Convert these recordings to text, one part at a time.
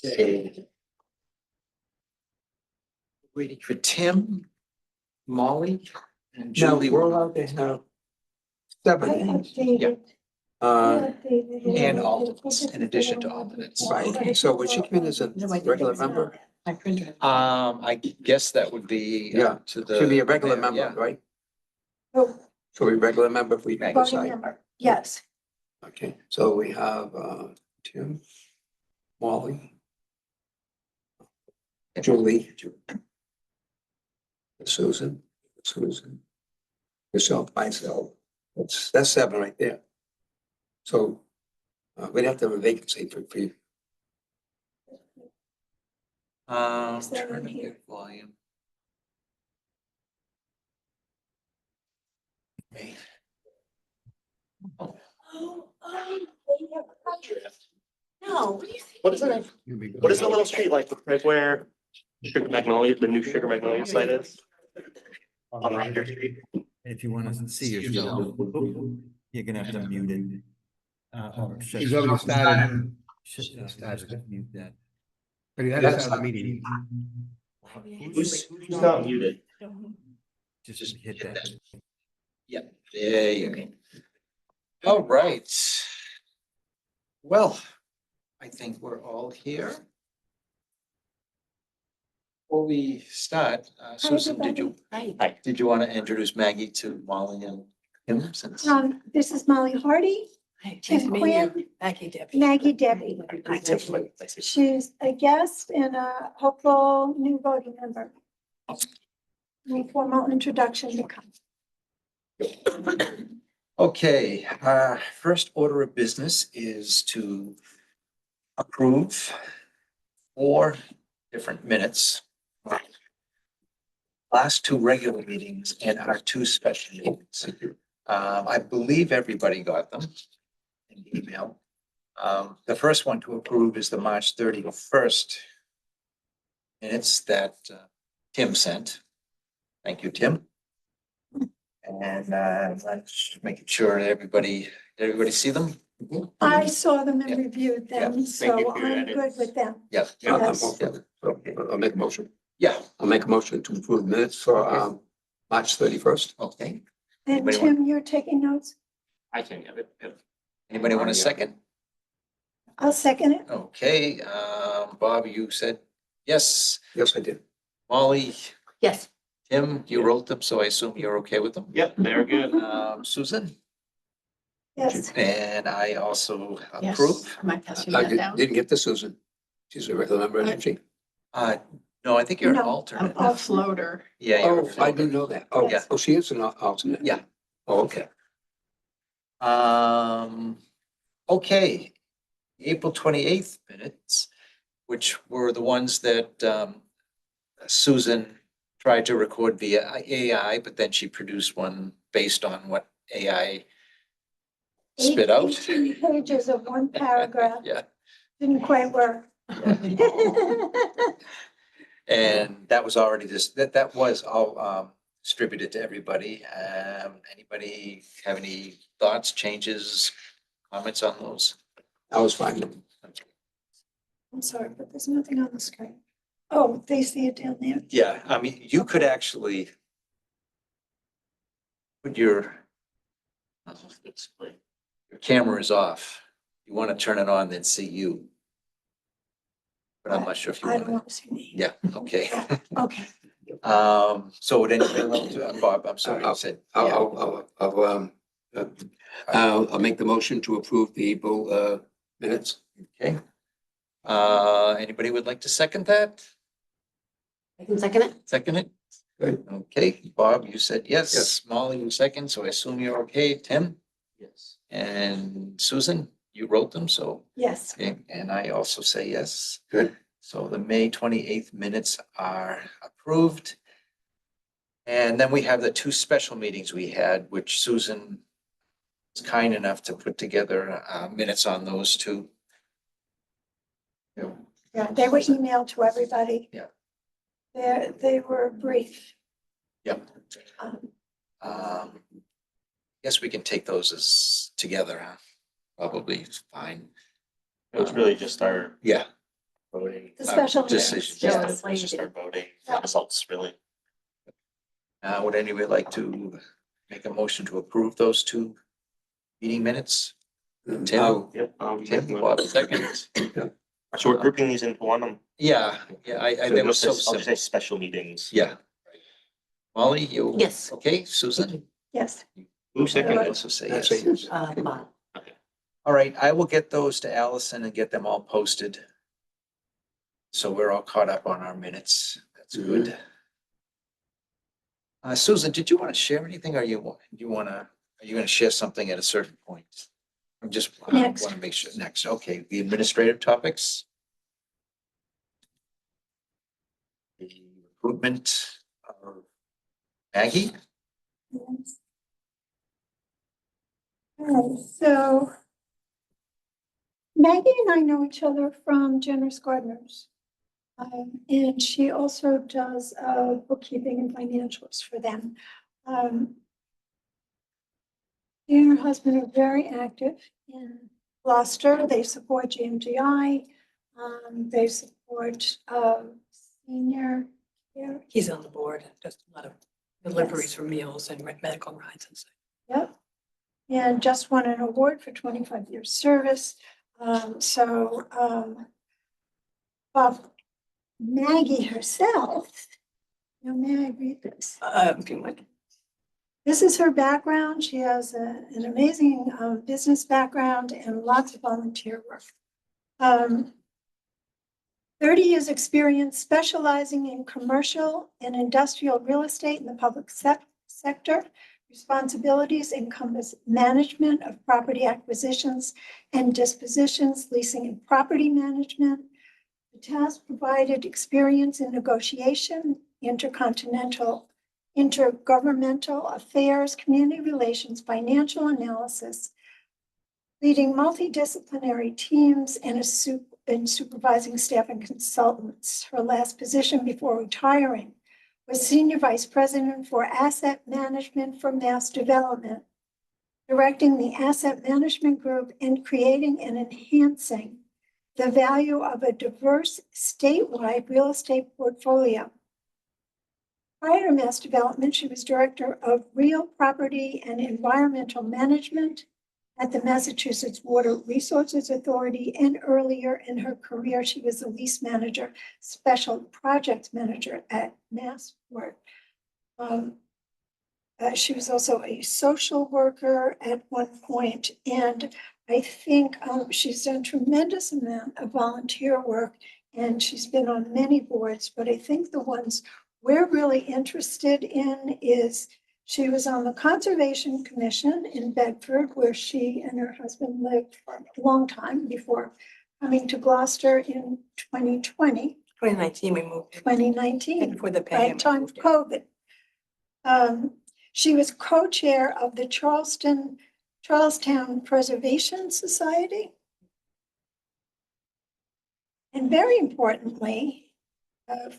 Okay. Waiting for Tim, Molly, and Now, Julie. we're allowed to have seven. Yeah. Uh, And alternates in addition to alternates. right, so would she come in as a regular member? I guess that would be. Yeah, To the. Should be a regular member, Yeah. right? Oh, So we regular member if we voting decide. member, yes. Okay, so we have Tim, Molly, Julie, Susan, Michelle, myself. That's seven right there. So we'd have to have a vacancy for you. Turn to get volume. Okay. Oh, no. What is it? What is the little street like right where Sugar Magnolia, the new Sugar Magnolia site is? On Ryder Street. If you want to see yourself, you're gonna have to mute it. Or shut- He's already started, Mute that. but he hasn't started the meeting. Who's not muted? Just hit that. Yeah, there you go. All right. Well, I think we're all here. Before we start, Susan, did you want to introduce Maggie to Molly and him since? This is Molly Hardy, Tim Quinn, Maggie Debbie. She's a guest and a hopeful new voting member. No formal introduction to come. Okay, first order of business is to approve 4 different minutes. Last 2 regular meetings and our 2 special meetings. I believe everybody got them in email. The first one to approve is the March 31st minutes that Tim sent. Thank you, Tim. And let's make sure did everybody see them? I saw them and Yeah. reviewed them, Thank you so for your I'm edits. good with them. Yeah. Yes. I'll make a motion. Yeah, I'll make a motion to approve minutes for March 31st. okay. And Anybody Tim, you're taking notes? I can have it. Anybody want a second? I'll second it. Okay, Bob, you said yes. Yes, I did. Molly, Yes. Tim, you wrote them, so I assume you're okay with them. Yep, they're good. Susan, Yes. and I also approve. Am I passing I didn't get this, Susan. She's a regular member, isn't she? No, I think you're an No, alternate. a floater. Yeah, you're a Oh, I didn't know that. Oh, Yes. oh, she is an alternate. Yeah. Oh, okay. Okay, April 28th minutes, which were the ones that Susan tried to record via AI, but then she produced one based on what AI spit out. 18 pages of one paragraph. Yeah, Didn't quite work. and that was already that was all distributed to everybody. Anybody have any thoughts, changes, comments on those? I was fine. I'm sorry, but there's nothing on the screen. Oh, they see it down there. Yeah, I mean, you could actually put your camera is off. You want to turn it on, then see you. But I'm not sure if you I want don't to. want to see me. Yeah, okay. Okay. So would anybody like to, Bob, I'm sorry, I said, yeah, I'll make the motion to approve the April minutes. okay. Anybody would like to second that? I can second it. Second it? Good. Okay, Bob, you said yes. Yes. Molly, you second, so I assume you're okay. Tim? Yes. And Susan, you wrote them, so, Yes. okay, and I also say yes. Good. So the May 28th minutes are approved. And then we have the 2 special meetings we had, which Susan was kind enough to put together minutes on those 2. Yeah, they were emailed to everybody. Yeah. They were brief. Yep. Guess we can take those as together, huh? Probably fine. It was really just our Yeah, Voting. The special Decisions. meetings. Yeah. Yes. Let's just start voting. Yeah. Results, really. Would anybody like to make a motion to approve those two meeting minutes? Tim? Oh, Yep. Tim, Bob, seconds. So we're grouping these into one. Yeah, that was so I'll just say simple. special meetings. Yeah. Molly, you? Yes. Okay, Susan? Yes. Who I seconded? also say that's yes. it. Bob. All right, I will get those to Allison and get them all posted. So we're all caught up on our minutes. That's good. Susan, did you want to share anything or are you gonna share something at a certain point? I'm just, I want Next. to make sure, next, okay, the administrative topics. The recruitment of Maggie. Yes. All right, so Maggie and I know each other from Generous Gardeners. And she also does bookkeeping and financials for them. She and her husband are very active in Gloucester. They support GMGI. They support senior care. He's on the board, does a lot of deliveries for meals and medical rides and stuff. Yep. And just won an award for 25 years service. But Maggie herself, now may I read this? If you like. This is her background. She has an amazing business background and lots of volunteer work. 30 years experience specializing in commercial and industrial real estate in the public sector. Responsibilities encompass management of property acquisitions and dispositions, leasing and property management. The task provided experience in negotiation, intergovernmental affairs, community relations, financial analysis, leading multidisciplinary teams and supervising staff and consultants. Her last position before retiring was Senior Vice President for Asset Management for Mass Development, directing the asset management group and creating and enhancing the value of a diverse statewide real estate portfolio. Prior to Mass Development, she was Director of Real Property and Environmental Management at the Massachusetts Water Resources Authority, and earlier in her career, she was the lease manager, special projects manager at MassWork. She was also a social worker at one point, and I think she's done tremendous amount of volunteer work, and she's been on many boards, but I think the ones we're really interested in is she was on the Conservation Commission in Bedford, where she and her husband lived for a long time before coming to Gloucester in 2020, 2019, we moved. 2019, For the right time of COVID. She was co-chair of the Charlestown Preservation Society. And very importantly,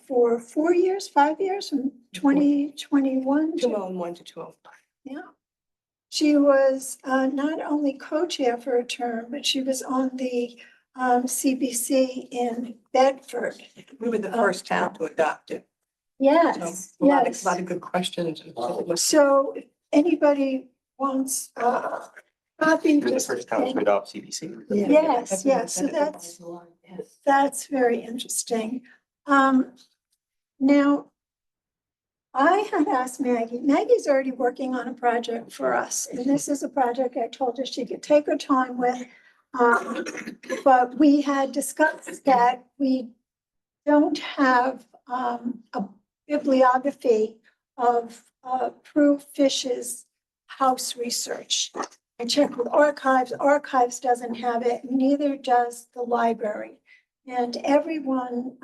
for 4 years, 5 years, from 2021 to 201 to 205. yeah. She was not only co-chair for a term, but she was on the CBC in Bedford. We were the first town to adopt it. Yes, So, yes. A lot of good questions. So if anybody wants copy. You're the first town to adopt CBC. Yes, yes, so that's very interesting. Now, I had asked Maggie's already working on a project for us, and this is a project I told her she could take her time with. But we had discussed that we don't have a bibliography of Prue Fish's house research. I checked with Archives doesn't have it, neither does the library. And everyone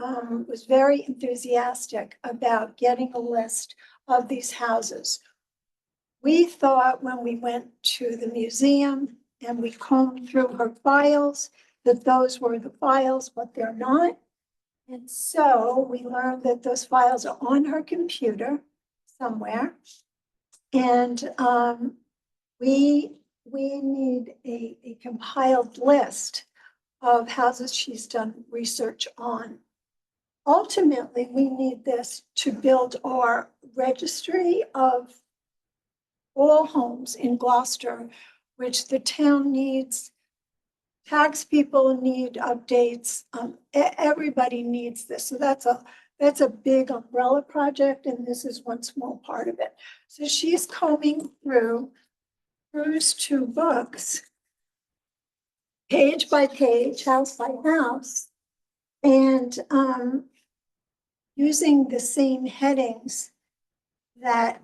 was very enthusiastic about getting a list of these houses. We thought when we went to the museum and we combed through her files, that those were the files, but they're not. And so we learned that those files are on her computer somewhere. And we need a compiled list of houses she's done research on. Ultimately, we need this to build our registry of all homes in Gloucester, which the town needs. Tax people need updates. Everybody needs this. So that's a big umbrella project, and this is one small part of it. So she's combing through Bruce 2 books, page by page, house by house, and using the same headings that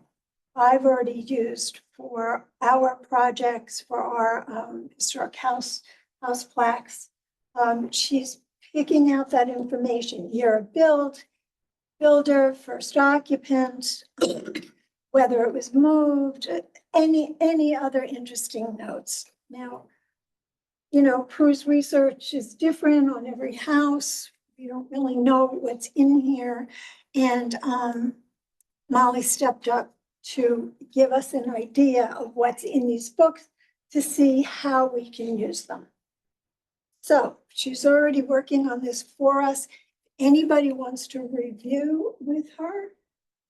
I've already used for our projects, for our historic house plaques. She's picking out that information, year of build, builder, first occupant, whether it was moved, any other interesting notes. Now, you know, Prue's research is different on every house. We don't really know what's in here. And Molly stepped up to give us an idea of what's in these books to see how we can use them. So she's already working on this for us. Anybody wants to review with her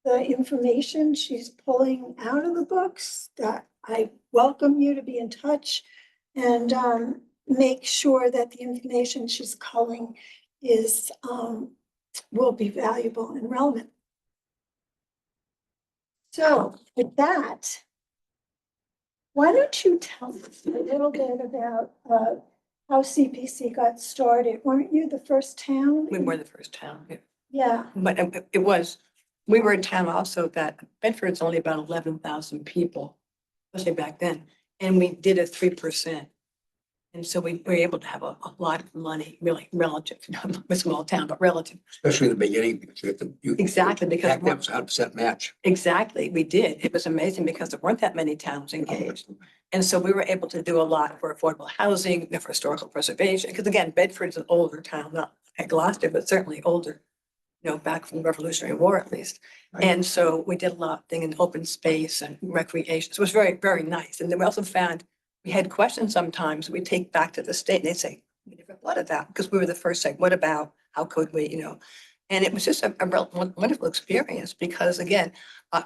the information she's pulling out of the books, that I welcome you to be in touch and make sure that the information she's culling is will be valuable and relevant. So with that, why don't you tell us a little bit about how CPC got started? Weren't you the first town? We were the first town, yeah. Yeah, But it was, we were in town also that Bedford's only about 11,000 people, especially back then. And we did a 3%. And so we were able to have a lot of money, really relative, not a small town, but relative. Especially in the beginning, because you have to. Exactly, because Back then it was 100% match. Exactly, we did. It was amazing because there weren't that many towns engaged. And so we were able to do a lot for affordable housing, for historical preservation, because again, Bedford's an older town, not at Gloucester, but certainly older, you know, back from the Revolutionary War at least. Right. And so we did a lot of things in open space and recreation. So it was very, very nice. And then we also found we had questions sometimes we take back to the state and they say, we never thought of that because we were the first saying, what about, how could we, you know? And it was just a real wonderful experience because again,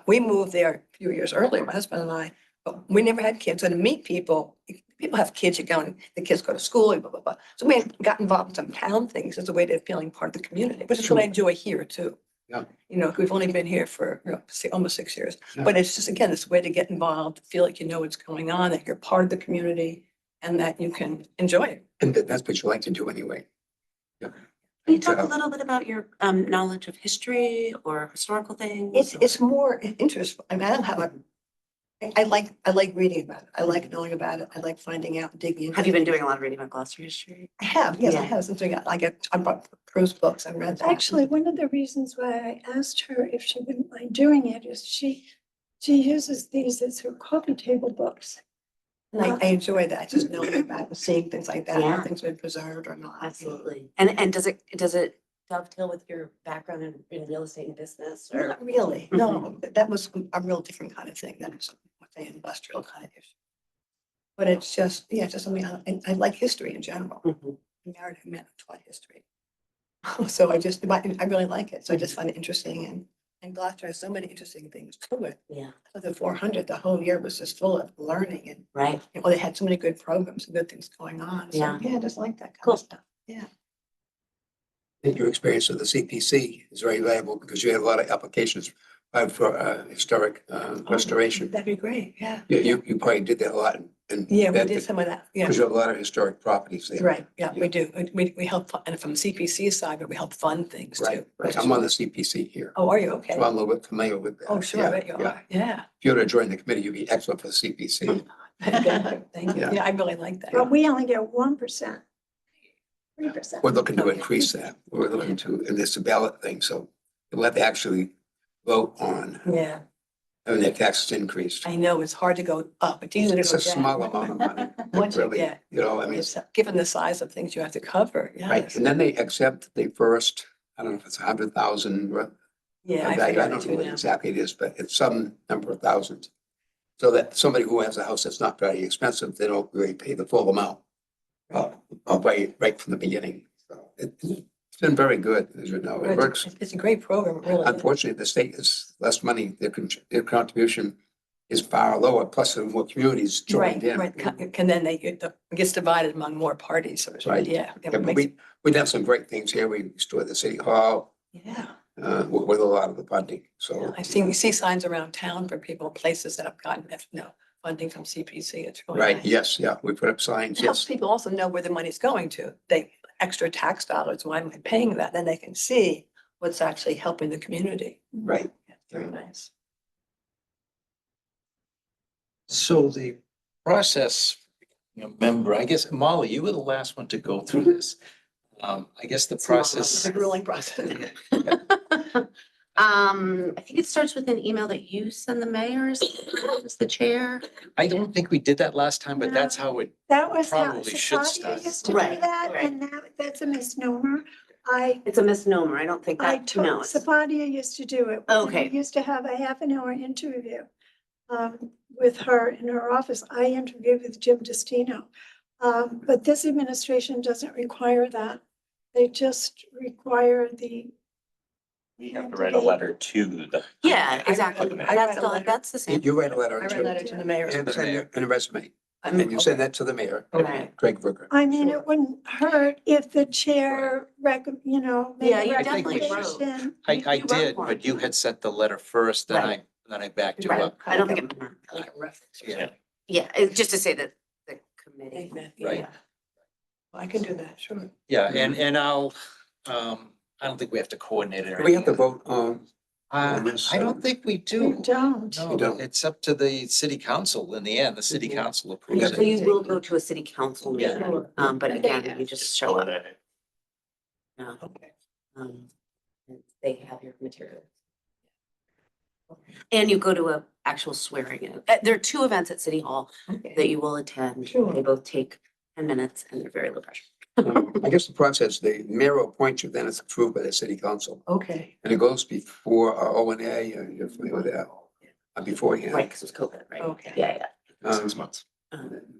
we moved there a few years earlier, my husband and I, but we never had kids. So to meet people, people have kids, you go and the kids go to school, blah, blah, blah. So we got involved in some town things as a way to feeling part of the community, which is what I enjoy here too. Yeah. You know, we've only been here for almost 6 years, Yeah. but it's just, again, it's a way to get involved, feel like you know what's going on, that you're part of the community and that you can enjoy it. And that's what you like to do anyway. Yeah. Can you talk a little bit about your knowledge of history or historical things? It's more interest. I mean, I don't have a, I like reading about it. I like knowing about it. I like finding out, digging into it. Have you been doing a lot of reading about Gloucester history? I have, yes, I Yeah. have. Since I bought Prue's books, I read that. actually, one of the reasons why I asked her if she wouldn't mind doing it is she uses these as her coffee table books. And I enjoy that, just knowing about it, seeing things like that, how Yeah. things have been preserved or not. Absolutely. And does it dovetail with your background in real estate and business or? Not really, no, that was a real different kind of thing. That was, what they industrial kind of issue. But it's just, yeah, it's just something, I like history in general. Mhm. I married a man who taught history. So I really like it. So I just find it interesting and Gloucester has so many interesting things to it. Yeah, So the 400, the whole year was just full of learning and, right. you know, they had so many good programs and good things going on. So Yeah. yeah, I just like that kind Cool. of stuff. Yeah. I think your experience with the CPC is very valuable because you had a lot of applications for historic restoration. That'd be great. Yeah. You probably did that a lot and. Yeah, we did some of that. Yeah. Because you have a lot of historic properties there. Right. Yeah, we do. We help, and from the CPC side, but we help fund things Right, too. right. I'm on the CPC here. Oh, are you? Okay. So I'm a little bit familiar with that. Oh, sure. I bet you Yeah. are. Yeah. If you were to join the committee, you'd be excellent for the CPC. Thank you. Thank you. Yeah. Yeah, I really like that. But we only get 1%. 3%. We're looking to increase that. We're looking to, and it's a ballot thing, so you'll have to actually vote on, Yeah, having their taxes increased. I know it's hard to go up. It's easy to It's go a down. small amount of money, Once you really, get, you know, I mean, it's given the size of things you have to cover. right. Yes. And then they accept the first, I don't know if it's 100,000. Yeah, I I forget don't it know too what now. exactly it is, but it's some number of thousands. So that somebody who has a house that's not very expensive, they don't really pay the full amount. right from the beginning. So it's been very good, as you know. It works. It's a great program, really. Unfortunately, the state is less money, their contribution is far lower, plus there are more communities joined in. Right. Can then it gets divided among more parties. So it's, Right. yeah. Yeah, but we've done some great things here. We restored the city hall, Yeah. with a lot of the funding, so. We see signs around town for people, places that have gotten, funding from CPC. It's really Right, nice. yes, yeah, we put up signs, It helps yes, people also know where the money's going to. Extra tax dollars, why am I paying that? Then they can see what's actually helping the community. right. Yeah, very nice. So the process, member, I guess, Molly, you were the last one to go through this. I guess the It's not It's process, a grueling process. I think it starts with an email that you send the mayor as the chair. I don't think we did that last time, but that's how it, That was how Probably should Safadia start. used to do Right, that, right. and that's a misnomer. I It's a misnomer. I don't think I that, took, no, it's, Safadia used to do it. Okay. We used to have a half an hour interview with her in her office. I interviewed with Jim Destino. But this administration doesn't require that. They just require the. We have to write a letter to the. yeah, exactly. I read That's a the, letter. that's the same. You write a letter I read to, letter to the mayor. and send a resume, I'm- and you send that to the mayor, Okay. Greg Brooker. I mean, it wouldn't hurt if the chair made Yeah, a you definitely wrote. recommendation. I You wrote did, one. but you had sent the letter first, Right. then I backed you Right. up. I don't think it, Like a reference. Yeah. yeah, it's just to say that the committee. Right. Yeah. I can do that, sure. Yeah, and I'll, I don't think we have to coordinate it. or We have to anything. vote on this, I don't think we You do. don't. You No, don't. it's up to the city council in the end. The city council approves So it. you will go to a city council Yeah. meeting, but again, you just show up. Yeah. Okay. And they have your material. And you go to a actual swearing in. There are two events at City Hall that you will attend. Sure. They both take 10 minutes and they're very low pressure. I guess the process, the mayor appoints you, then it's approved by the city council, Okay. and it goes before O and A, you're familiar with that, beforehand. Right, because it was COVID, right? Okay. Yeah, yeah. 6 months.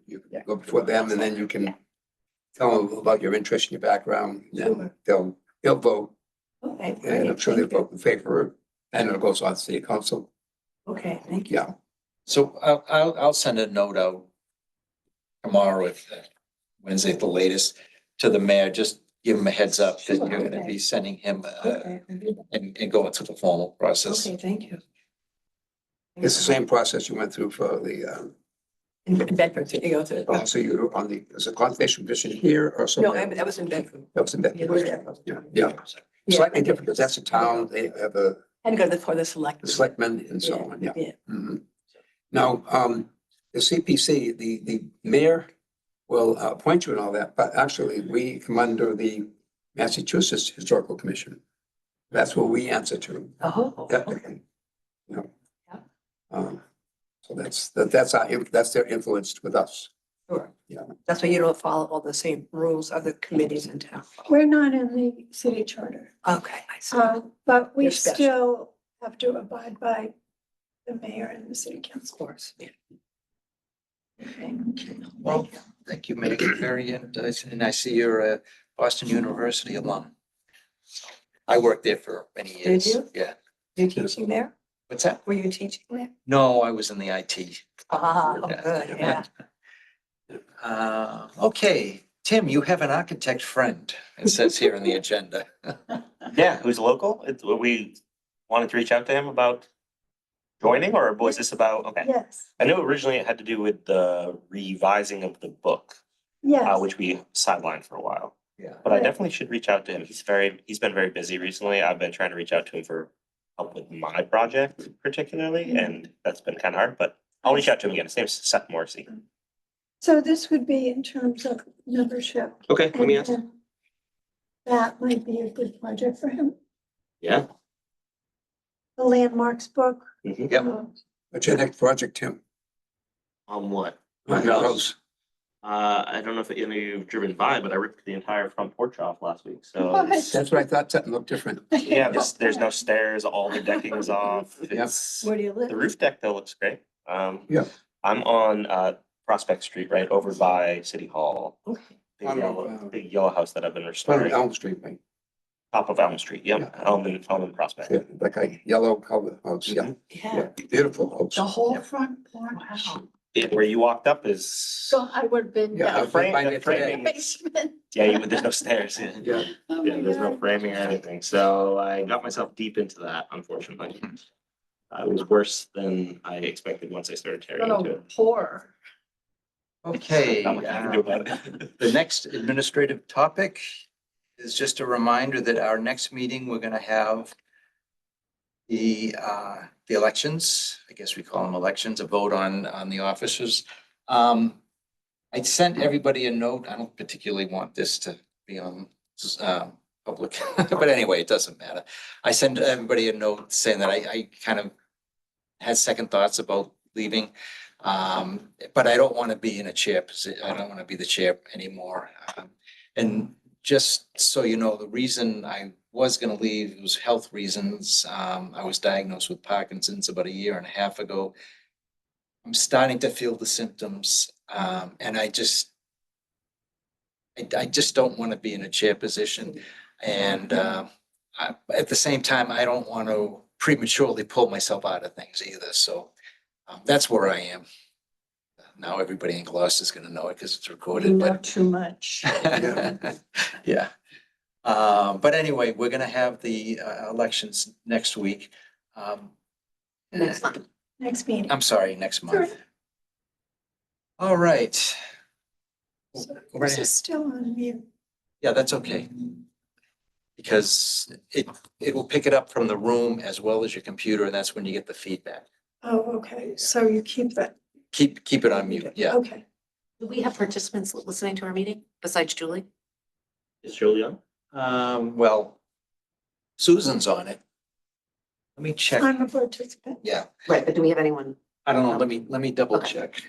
You can go before them, and then you can tell them about your interest and your background, and then they'll vote, Okay. and I'm sure they'll Thank you. vote in favor, and it goes on to city council, Okay, thank you. yeah. So I'll send a note out tomorrow, if Wednesday at the latest, to the mayor, just give him a heads up that you're gonna be sending him, Okay, I'll do that. and going through the formal process. Okay, thank you. It's the same process you went through for the, In Bedford, so you go to. so you were on the, is a conservation commission here or No, somewhere? that was in Bedford. That was in Yeah, Bedford. Yeah, slightly different, because that's a town, they have a And go for the select. selectmen and so on, yeah. Yeah. Mhm. Now, the CPC, the mayor will appoint you and all that, but actually, we come under the Massachusetts Historical Commission. That's what we answer to. Oh, Yeah, okay. you know. Yeah. So that's that's their influence with us. Sure. Yeah. That's why you don't follow all the same rules other committees in town. We're not in the city charter, Okay, I see. but we You're special. still have to abide by the mayor and the city Of council. course. Yeah. Well, thank you, Megan, very, and I see you're a Boston University alum. I worked there for many Did years. you? Yeah. You teaching there? What's that? Were you teaching there? No, I was in the IT. Ah, Yeah. good, yeah. Okay, Tim, you have an architect friend, it says here in the agenda. Yeah, who's local? We wanted to reach out to him about joining, or was this about, okay. Yes, I know originally it had to do with the revising of the book, yes. which we sidelined for a while. Yeah. But I Right. definitely should reach out to him. He's been very busy recently. I've been trying to reach out to him for help with my project particularly, and that's been kind of hard, but I'll reach out to him again. His name's Seth Morrissey. So this would be in terms of membership. Okay, let me ask. And that might be a good project for him. Yeah. The landmarks book. Mhm. Yep. What's your next project, Tim? On what? On your house? I don't know if any of you have driven by, but I ripped the entire front porch off last week, so. What? it's- That's what I thought, something looked different. Yeah, there's no stairs, all the decking's off. It's, Where do you live? the roof deck though looks great. Yeah. I'm on Prospect Street, right over by City Hall. Okay. big yellow house that I've been On restoring, Elm Street, right? top of Elm Street, yep, Yeah. Elm Prospect. Yeah, like a yellow color house, yeah, yeah, beautiful house. The whole front porch. Yeah, where you walked up is, So I would have been Yeah, down I've been by the there framing. today. basement. yeah, there's no stairs, yeah. Yeah, Oh Yeah, my there's no God. framing or anything, so I got myself deep into that, unfortunately. It was worse than I expected once I started tearing into it. Poor. Okay, Not much I can do about it. the next administrative topic is just a reminder that our next meeting, we're gonna have the elections, I guess we call them elections, a vote on the officers. I sent everybody a note. I don't particularly want this to be on public, but anyway, it doesn't matter. I sent everybody a note saying that I kind of had second thoughts about leaving. But I don't want to be in a chair position. I don't want to be the chair anymore. And just so you know, the reason I was going to leave was health reasons. I was diagnosed with Parkinson's about a year and a half ago. I'm starting to feel the symptoms, and I just don't want to be in a chair position. And at the same time, I don't want to prematurely pull myself out of things either. So that's where I am. Now everybody in Gloucester is going to know it because it's You recorded, know but too much. yeah. But anyway, we're going to have the elections next week. Next month. Next meeting. I'm sorry, next Sorry. month. All right. So We're This gonna- is still on mute. Yeah, that's okay. Because it will pick it up from the room as well as your computer, and that's when you get the feedback. Oh, okay. So you keep that. Keep it on mute, yeah. Okay. Do we have participants listening to our meeting besides Julie? Is Julie on? Well, Susan's on it. Let me check. I'm a participant. Yeah, Right, but do we have anyone? I don't know. Let me double Okay. check.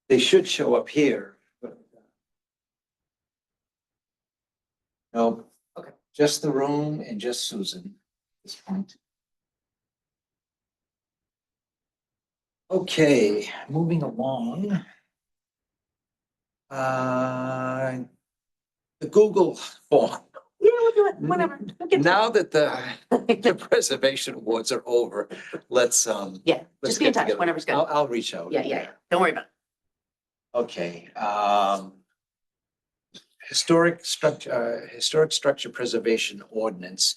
They should show up here, but. No. Okay. Just the room and just Susan at this point. Okay, moving along. The Google form. Yeah, we'll do it, whatever. We'll get to it. Now that the preservation awards are over, let's Yeah, let's just be in get touch together. whenever's good. I'll reach out. Yeah. Don't worry about it. Okay, historic structure preservation ordinance.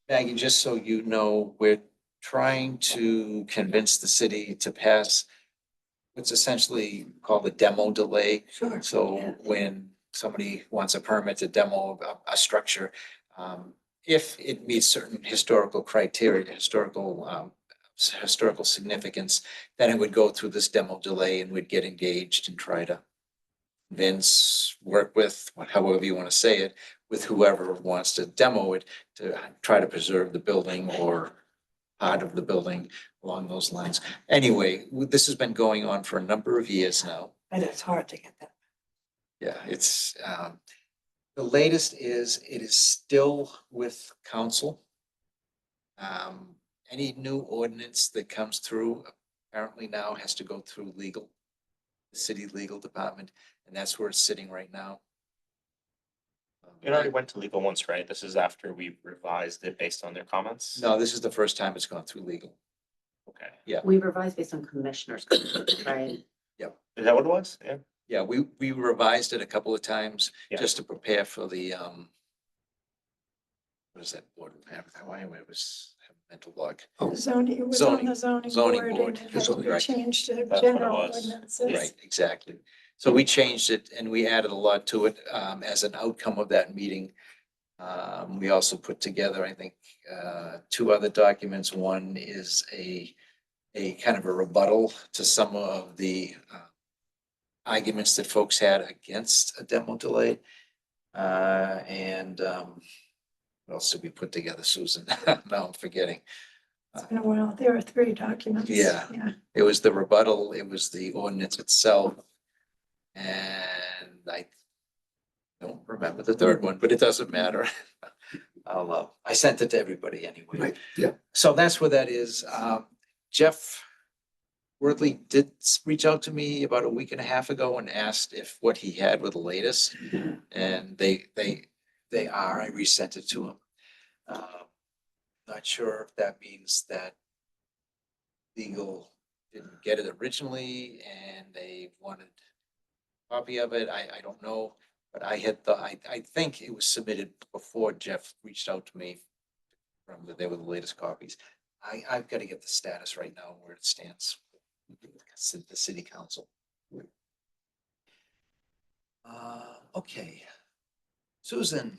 Maggie, just so you know, we're trying to convince the city to pass what's essentially called a demo delay. Sure. So when somebody wants a permit to demo a structure, if it meets certain historical criteria, historical significance, then it would go through this demo delay and we'd get engaged and try to convince, work with, however you want to say it, with whoever wants to demo it to try to preserve the building or part of the building along those lines. Anyway, this has been going on for a number of years now. And it's hard to get that. Yeah, it's, the latest is it is still with council. Any new ordinance that comes through apparently now has to go through legal, the city legal department, and that's where it's sitting right now. It already went to legal once, right? This is after we revised it based on their comments? No, this is the first time it's gone through legal. Okay. We revised based on commissioners, right? Is that what it was? Yeah. Yeah, we revised it a couple of times Yeah. just to prepare for the, what is that board? Why it was a mental block. Zoning, it was on Zoning. the zoning Zoning board board. and it had to be Right. changed to That's what it general was. ordinances. Right, exactly. So we changed it and we added a lot to it as an outcome of that meeting. We also put together, I think, two other documents. One is a kind of a rebuttal to some of the arguments that folks had against a demo delay. And what else did we put together, Susan? Now I'm forgetting. It's been a while. There are 3 documents. Yeah. Yeah. It was the rebuttal, it was the ordinance itself. And I don't remember the third one, but it doesn't matter. I sent it to everybody anyway. Right, yeah. So that's where that is. Jeff Worthley did reach out to me about a week and a half ago and asked if what he had were the latest. And they are, I resent it to him. Not sure if that means that legal didn't get it originally and they wanted a copy of it. I don't know. But I had thought, I think it was submitted before Jeff reached out to me from that they were the latest copies. I've got to get the status right now where it stands. The city council. Okay. Susan,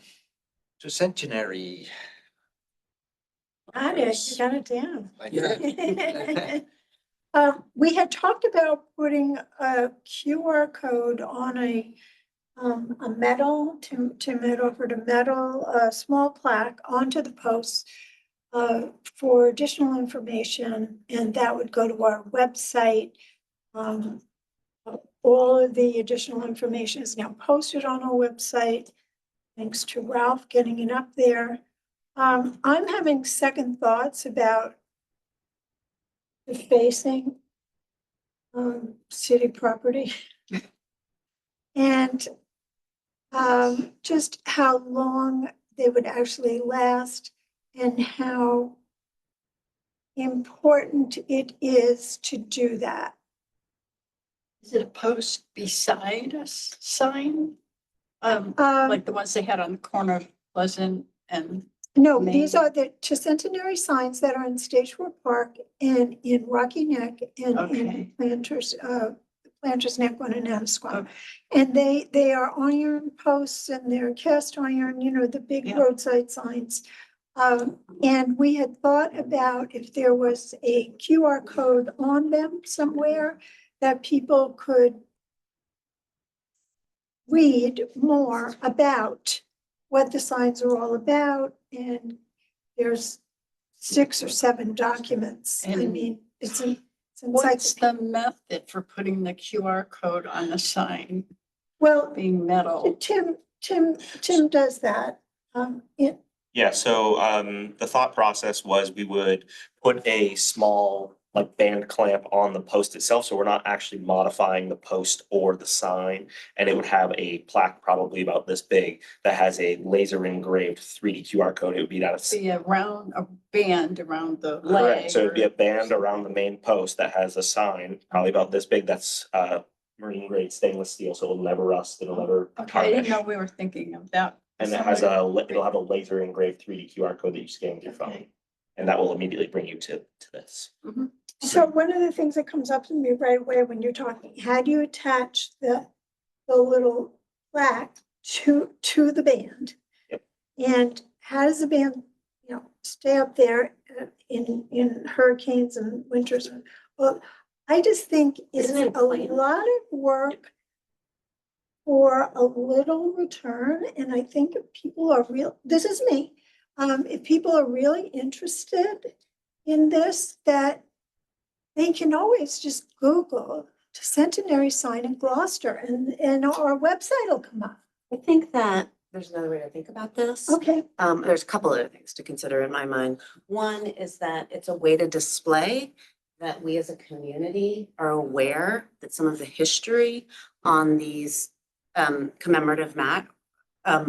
to centenary. Got it, you got it down. I did. We had talked about putting a QR code on a metal, a small plaque onto the post for additional information, and that would go to our website. All of the additional information is now posted on our website, thanks to Ralph getting it up there. I'm having second thoughts about defacing city property. And just how long they would actually last and how important it is to do that. Is it a post beside a sign? Like the ones they had on the corner of Pleasant and, No, these Main. are the two centenary signs that are in Stage Park and in Rocky Neck and in Okay. Planters Neck one in Annisquam. Okay. And they are iron posts and they're cast iron, you know, the big Yeah. roadside signs. And we had thought about if there was a QR code on them somewhere that people could read more about what the signs are all about. And there's 6 or 7 documents. I And mean, it's what's the encyclopedia. method for putting the QR code on the sign Well, being metal? Tim does that. Yeah, so the thought process was we would put a small like band clamp on the post itself, so we're not actually modifying the post or the sign. And it would have a plaque probably about this big that has a laser engraved 3D QR code. It would be that. Be a band around the Correct, leg. so it'd be a band around the main post that has a sign, probably about this big, that's marine grade stainless steel, so it'll never rust, it'll never Okay, I didn't tarnish. know we were thinking of that. And it has it'll have a laser engraved 3D QR code that you scan with your phone. Okay. And that will immediately bring you to this. So one of the things that comes up to me right away when you're talking, how do you attach the little plaque to the band? Yep. And how does the band, you know, stay up there in hurricanes and winters? Well, I just think it's Isn't it a plain? lot of work for a little return. And I think if people are this is me, if people are really interested in this, that they can always just Google centenary sign in Gloucester and our website will come up. I think that there's another way to think about this. Okay, There's a couple other things to consider in my mind. One is that it's a way to display that we as a community are aware that some of the history on these commemorative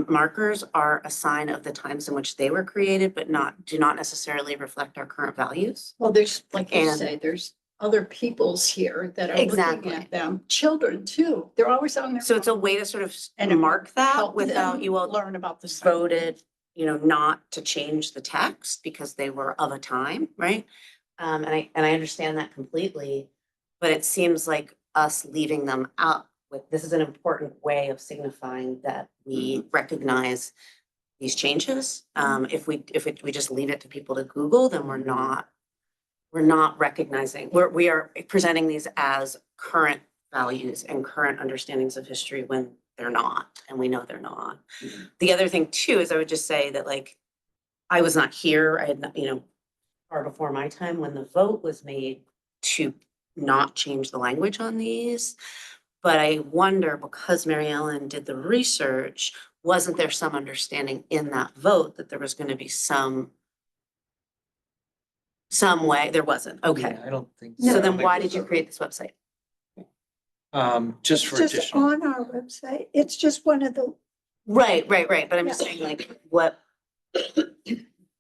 markers are a sign of the times in which they were created, but do not necessarily reflect our current values. Well, there's, like you And- say, there's other peoples here that are looking Exactly. at them, children too. They're always on their. So it's a phone. way to sort of And it mark that Help without them you all learn about the sign. voted, not to change the text because they were of a time, right? And I understand that completely, but it seems like us leaving them out with, this is an important way of signifying that we recognize these changes. If we just leave it to people to Google, then we're not recognizing, we are presenting these as current values and current understandings of history when they're not, and we know they're not. The other thing too is I would just say that like, I was not here, I had not, far before my time when the vote was made to not change the language on these. But I wonder, because Mary Ellen did the research, wasn't there some understanding in that vote that there was going to be some Some way, there wasn't, okay. Yeah, I don't think. No. So I don't then think why it did was you a- create this website? Just for Just additional. on our website. It's just one of the, Right, but I'm just Yeah. saying like, what?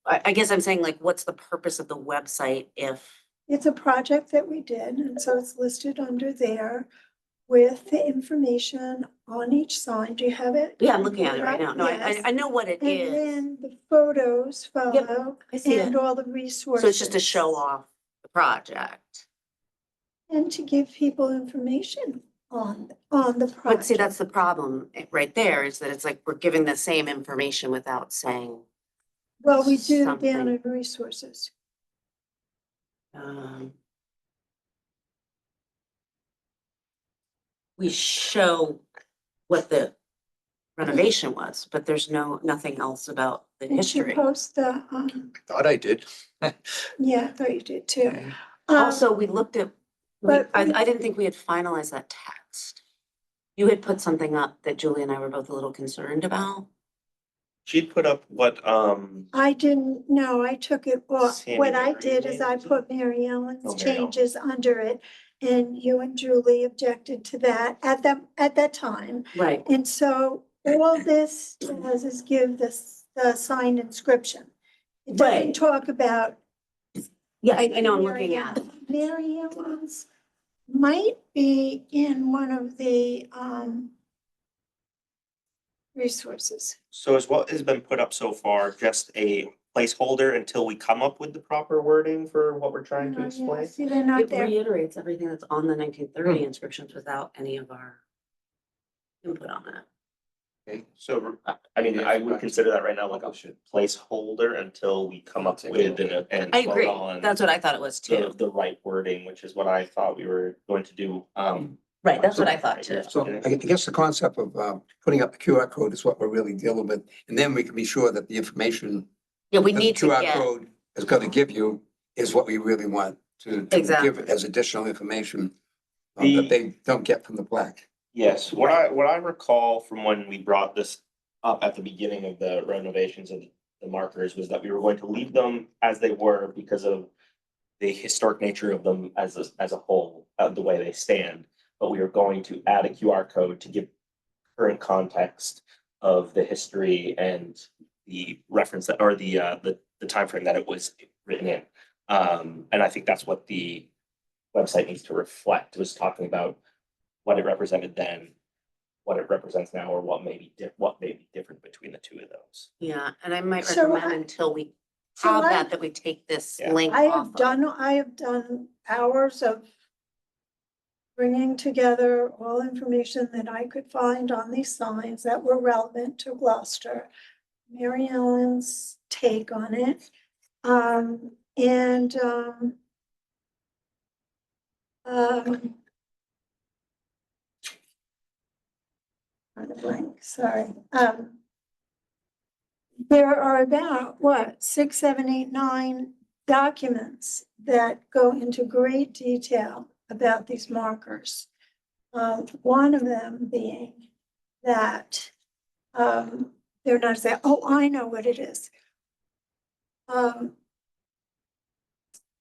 I guess I'm saying like, what's the purpose of the website if, it's a project that we did, and so it's listed under there with the information on each sign. Do you have it? yeah, I'm looking at it right now. No, Yes. I know what it And is. then the photos follow I see and it. all the resources. So it's just to show off the project. And to give people information on the project. But see, that's the problem right there is that it's like, we're giving the same information without saying, Well, we do down something. in resources. um. We show what the renovation was, but there's nothing else about the And you history. post the, Thought I did. yeah, I thought you did too. Also, we looked at, but- I didn't think we had finalized that text. You had put something up that Julie and I were both a little concerned about. She'd put up what, I didn't know, I took it, well, Sandy what I Mary did is I Ellen's? put Mary Ellen's Oh, Mary Ellen. changes under it. And you and Julie objected to that at that time. Right. And so all this does is give this, the sign inscription. It doesn't Right. talk about. Yeah, I know, I'm Mary looking at it. Ellen. Mary Ellen's might be in one of the, resources. so is what has been put up so far just a placeholder until we come up with the proper wording for what we're trying to Oh, yeah, explain? see, they're not It there. reiterates everything that's on the 1930 inscriptions without any of our input on it. Okay. So, I mean, I would consider that right now like a placeholder until we come up with and I vote agree. on That's what I thought it was too. the right wording, which is what I thought we were going to do. Right, that's what I thought too. So I guess the concept of putting up the QR code is what we're really dealing with. And then we can be sure that the information Yeah, we that the need to QR get, code is going to give you is what we really want to Exactly. give as additional information The- that they don't get from the plaque. Yes, what I recall from when we brought this up at the beginning of the renovations of the markers was that we were going to leave them as they were because of the historic nature of them as a whole, the way they stand. But we were going to add a QR code to give current context of the history and the reference that, or the timeframe that it was written in. And I think that's what the website needs to reflect. It was talking about what it represented then, what it represents now, or what may be different between the two of those. yeah, and I might So recommend I- until we so have I- that we take this Yeah. link I off have of. done hours of bringing together all information that I could find on these signs that were relevant to Gloucester. Mary Ellen's take on it. And, on the blank, sorry. There are about, what, 6, 7, 8, 9 documents that go into great detail about these markers. One of them being that they're not saying, oh, I know what it is.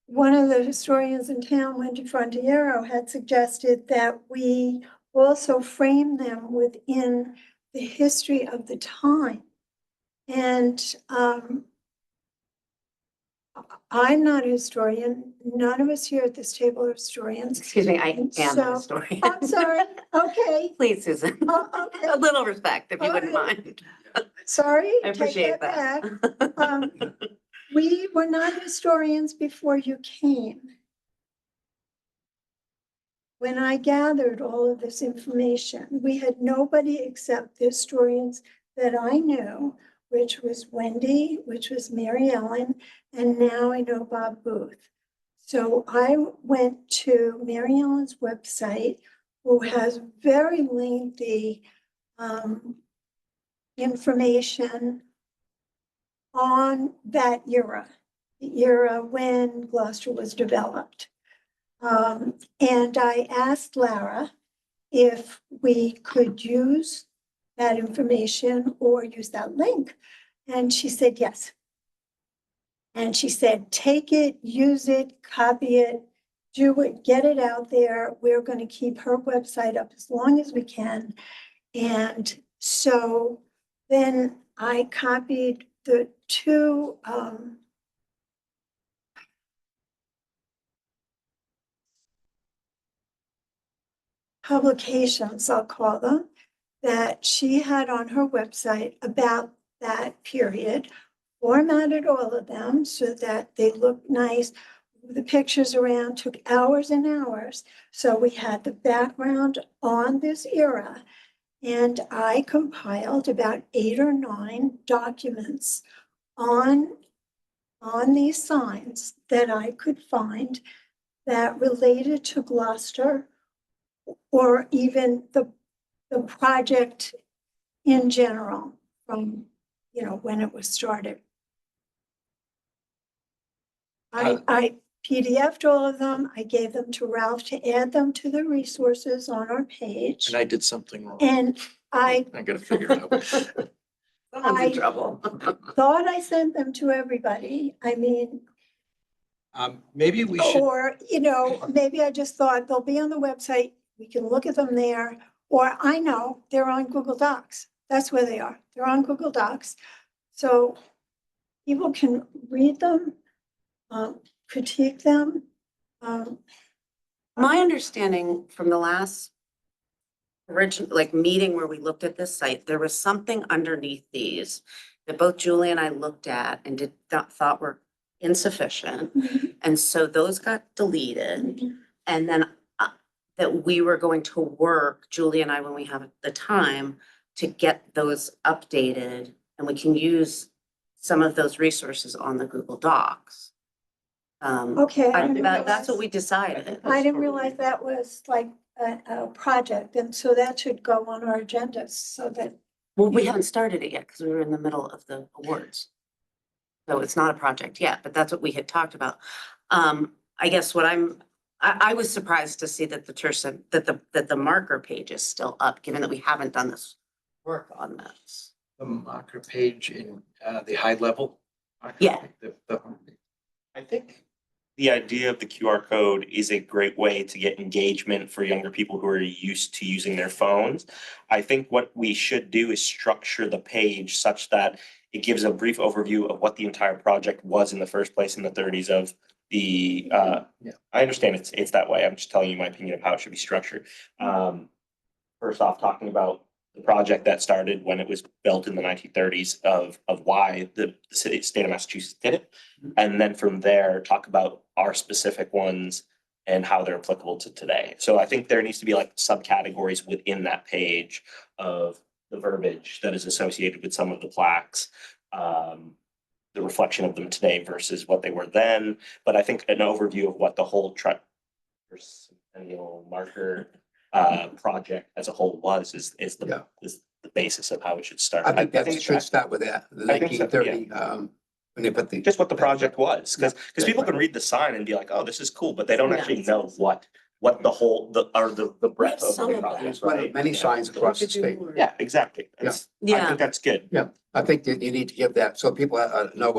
One of the historians in town, Wendy Frontiero, had suggested that we also frame them within the history of the time. And I'm not a historian. None of us here at this table are historians. Excuse me, I am So- a historian. I'm sorry. Okay. Please, Susan, Okay. a little respect if you wouldn't All right. mind. Sorry. I take appreciate back. that. We were not historians before you came. When I gathered all of this information, we had nobody except the historians that I knew, which was Wendy, which was Mary Ellen, and now I know Bob Booth. So I went to Mary Ellen's website, who has very lengthy information on that era, the era when Gloucester was developed. And I asked Lara if we could use that information or use that link. And she said yes. And she said, take it, use it, copy it, do it, get it out there. We're going to keep her website up as long as we can. And so then I copied the two, publications, I'll call them, that she had on her website about that period, formatted all of them so that they looked nice. The pictures around took hours and hours. So we had the background on this era. And I compiled about 8 or 9 documents on these signs that I could find that related to Gloucester or even the project in general from, when it was started. I PDF'd all of them. I gave them to Ralph to add them to the resources on our page. And I did something wrong. And I gotta figure it out. Someone's in trouble. thought I sent them to everybody. I mean, Maybe we should, or, maybe I just thought they'll be on the website. We can look at them there. Or I know they're on Google Docs. That's where they are. They're on Google Docs. So people can read them, critique them. My understanding from the last meeting where we looked at this site, there was something underneath these that both Julie and I looked at and thought were insufficient. And so those got deleted. And then that we were going to work, Julie and I, when we have the time, to get those updated, and we can use some of those resources on the Google Docs. Okay. That's what we decided. I didn't realize that was like a project, and so that should go on our agenda so that. Well, we haven't started it yet because we were in the middle of the awards. So it's not a project yet, but that's what we had talked about. I guess I was surprised to see that that the marker page is still up, given that we haven't done this work on this. the marker page in the high level. Yeah. I think the idea of the QR code is a great way to get engagement for younger people who are used to using their phones. I think what we should do is structure the page such that it gives a brief overview of what the entire project was in the first place in the 30s of the, I understand it's that way. I'm just telling you my opinion of how it should be structured. First off, talking about the project that started when it was built in the 1930s of why the state of Massachusetts did it. And then from there, talk about our specific ones and how they're applicable to today. So I think there needs to be like subcategories within that page of the verbiage that is associated with some of the plaques, the reflection of them today versus what they were then. But I think an overview of what the whole tricentennial marker project as a whole was is the basis of how it should start. I think that should start with that, the I think so, 1930, when they put the. Just what the project was, because people can read the sign and be like, oh, this is cool, but they don't actually know what the whole, the breadth of Some the of that. project, It's one of right? many signs across the state. Yeah, exactly. I Yeah. think that's good. Yeah, I think that you need to give that, so people know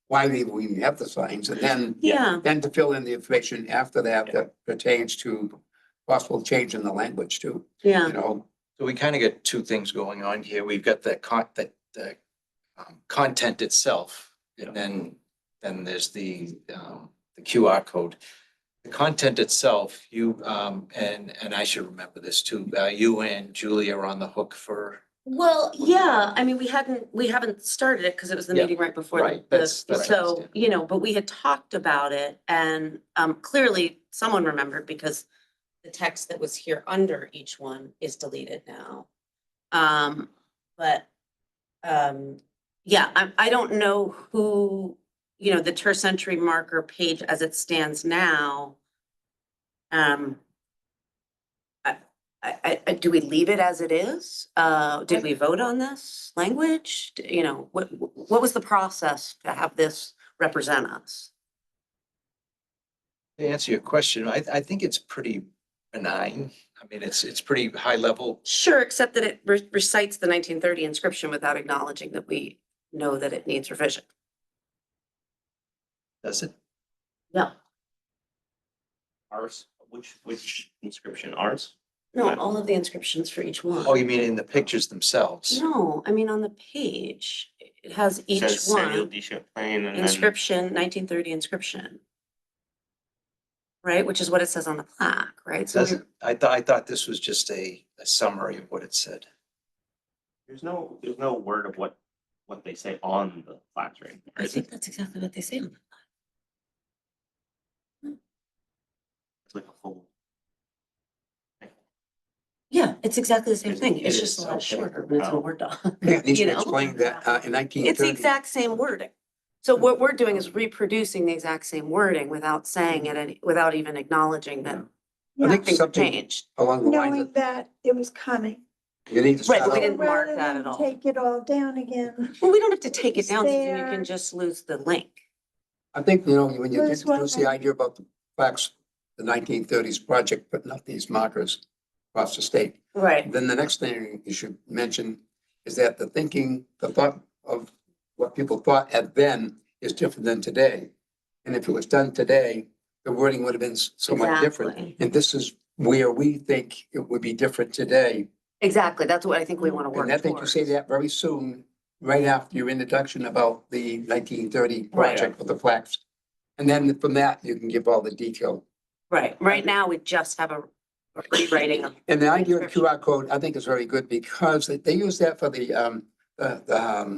why we have the signs, and Yeah. then to fill in the information after that that pertains to possible change in the language too, Yeah. you know. So we kind of got two things going on here. We've got the content itself, and then there's the QR code. The content itself, you and I should remember this too. You and Julie are on the hook for. Well, yeah, I mean, we haven't started it because it was the Yeah, meeting right before. right, that's So, understandable. but we had talked about it and clearly someone remembered because the text that was here under each one is deleted now. Yeah, I don't know who, the tercentenary marker page as it stands now. Do we leave it as it is? Did we vote on this language? What was the process to have this represent us? To answer your question, I think it's pretty benign. I mean, it's pretty high level. Sure, except that it recites the 1930 inscription without acknowledging that we know that it needs revision. Does it? No, Ours, which inscription, ours? no, all of the inscriptions for each one. Oh, you mean in the pictures themselves? No, I mean, on the page, it has each Says Samuel one, D. Champlain and then, inscription, 1930 inscription. Right, which is what it says on the plaque, right? So Does it? I thought this was just a summary of what it said. there's no word of what they say on the plaques, right? Or I is think it? that's exactly what they say on the It's like a full. Yeah, it's exactly the same Is it- thing. it It's is, just a lot okay. shorter when it's in a Oh. Word doc. Yeah, it needs You to know? explain that in 1930. It's the exact same wording. So what we're doing is reproducing the exact same wording without saying it, without even acknowledging that I Yeah, think things have something changed. along the lines knowing of, that it was coming. you need to Right, start but we out. didn't mark Rather that than at all. Take it all down again. Well, we don't have to take it It's down, Susan, you there. can just lose the link. I think, when you Lose what introduce the then? idea about the plaques, the 1930s project, putting up these markers across the state. Right. Then the next thing you should mention is that the thought of what people thought at then is different than today. And if it was done today, the wording would have been somewhat different. Exactly. And this is where we think it would be different today. Exactly, that's what I think we want to work And I think you say towards. that very soon, right after your introduction about the 1930 Right. project with the plaques. And then from that, you can give all the detail. Right now, we just have a rewriting of. And the idea of the QR code, I think is very good because they use that for the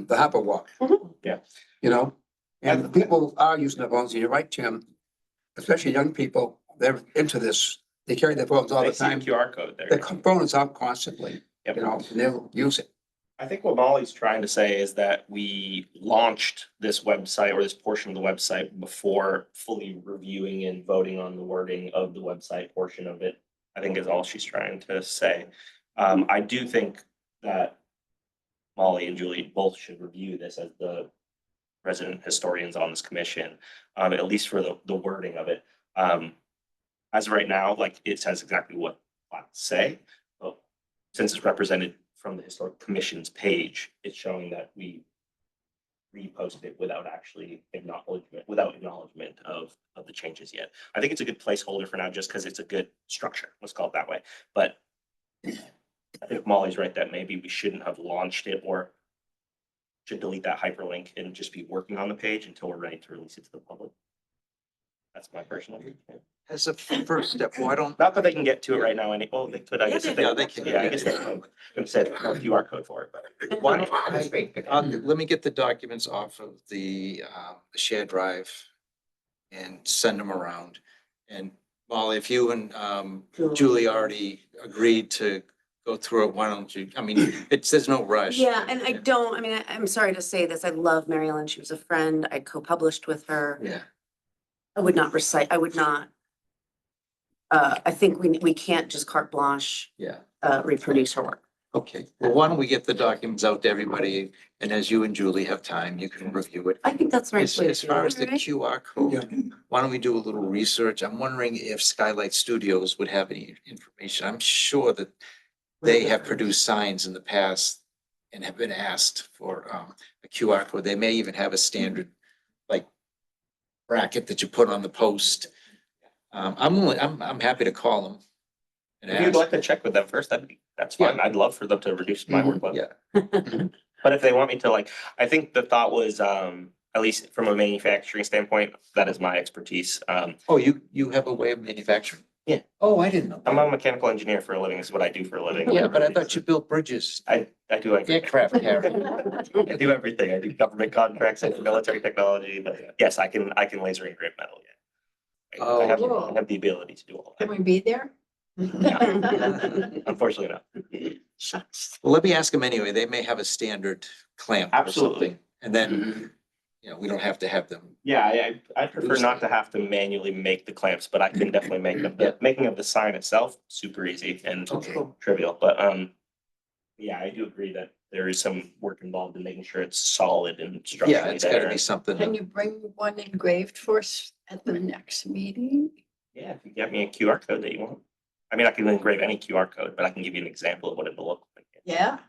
Hopper Walk. Mhm. Yeah. And people are using their phones, and you're right, Tim, especially young people, they're into this. They carry their phones all They the see a time. QR code there. The phone is out constantly, Yep. and they'll use it. I think what Molly's trying to say is that we launched this website or this portion of the website before fully reviewing and voting on the wording of the website portion of it. I think is all she's trying to say. I do think that Molly and Julie both should review this as the resident historians on this commission, at least for the wording of it. As of right now, like it says exactly what I say, but since it's represented from the historic commission's page, it's showing that we reposted it without actually acknowledgement of the changes yet. I think it's a good placeholder for now, just because it's a good structure, let's call it that way. But I think Molly's right that maybe we shouldn't have launched it or should delete that hyperlink and just be working on the page until we're ready to release it to the public. That's my personal opinion. As a first step, why don't, Not that they can get to it right now, well, they could, I guess. if Yeah, they can. Yeah, I guess they could have said a QR code for it, but. why don't let me get the documents off of the shared drive and send them around. And Molly, if you and Julie already agreed to go through it, why don't you, I mean, there's no rush. Yeah, and I'm sorry to say this, I love Mary Ellen, she was a friend, I co-published with her. Yeah. I would not I think we can't just carte blanche, Yeah. reproduce her work. Okay, well, why don't we get the documents out to everybody, and as you and Julie have time, you can review it. I think that's the right. way to As do far it, as the right? QR code, why don't we do a little research? I'm wondering if Skylight Studios would have any information. I'm sure that they have produced signs in the past and have been asked for a QR code. They may even have a standard like bracket that you put on the post. I'm happy to call them. and If you'd ask. like to check with them first, that's fine. I'd love for them to reduce my workload. Yeah, But if they want me to I think the thought was, at least from a manufacturing standpoint, that is my expertise. oh, you have a way of manufacturing? Yeah. Oh, I didn't know. I'm a mechanical engineer for a living. This is what I do for a living. Yeah, but I thought you built bridges. I do everything. Aircraft carrier. I do everything. I do government contracts, I do military technology, but yes, I can laser engrave metal, yeah. Oh, I have the ability to do all Can that. we be there? Unfortunately not. Shucks. Well, let me ask them anyway. They may have a standard clamp or Absolutely. something. And then, we don't have to have them. Yeah, I prefer not to have to manually make the clamps, but I can definitely make them. The making of the sign itself, super easy and Okay. trivial, but yeah, I do agree that there is some work involved in making sure it's solid and Yeah, structurally it's gotta there. be something. Can you bring one engraved for us at the next meeting? Yeah, if you get me a QR code that you want. I mean, I can engrave any QR code, but I can give you an example of what it will look like. Yeah.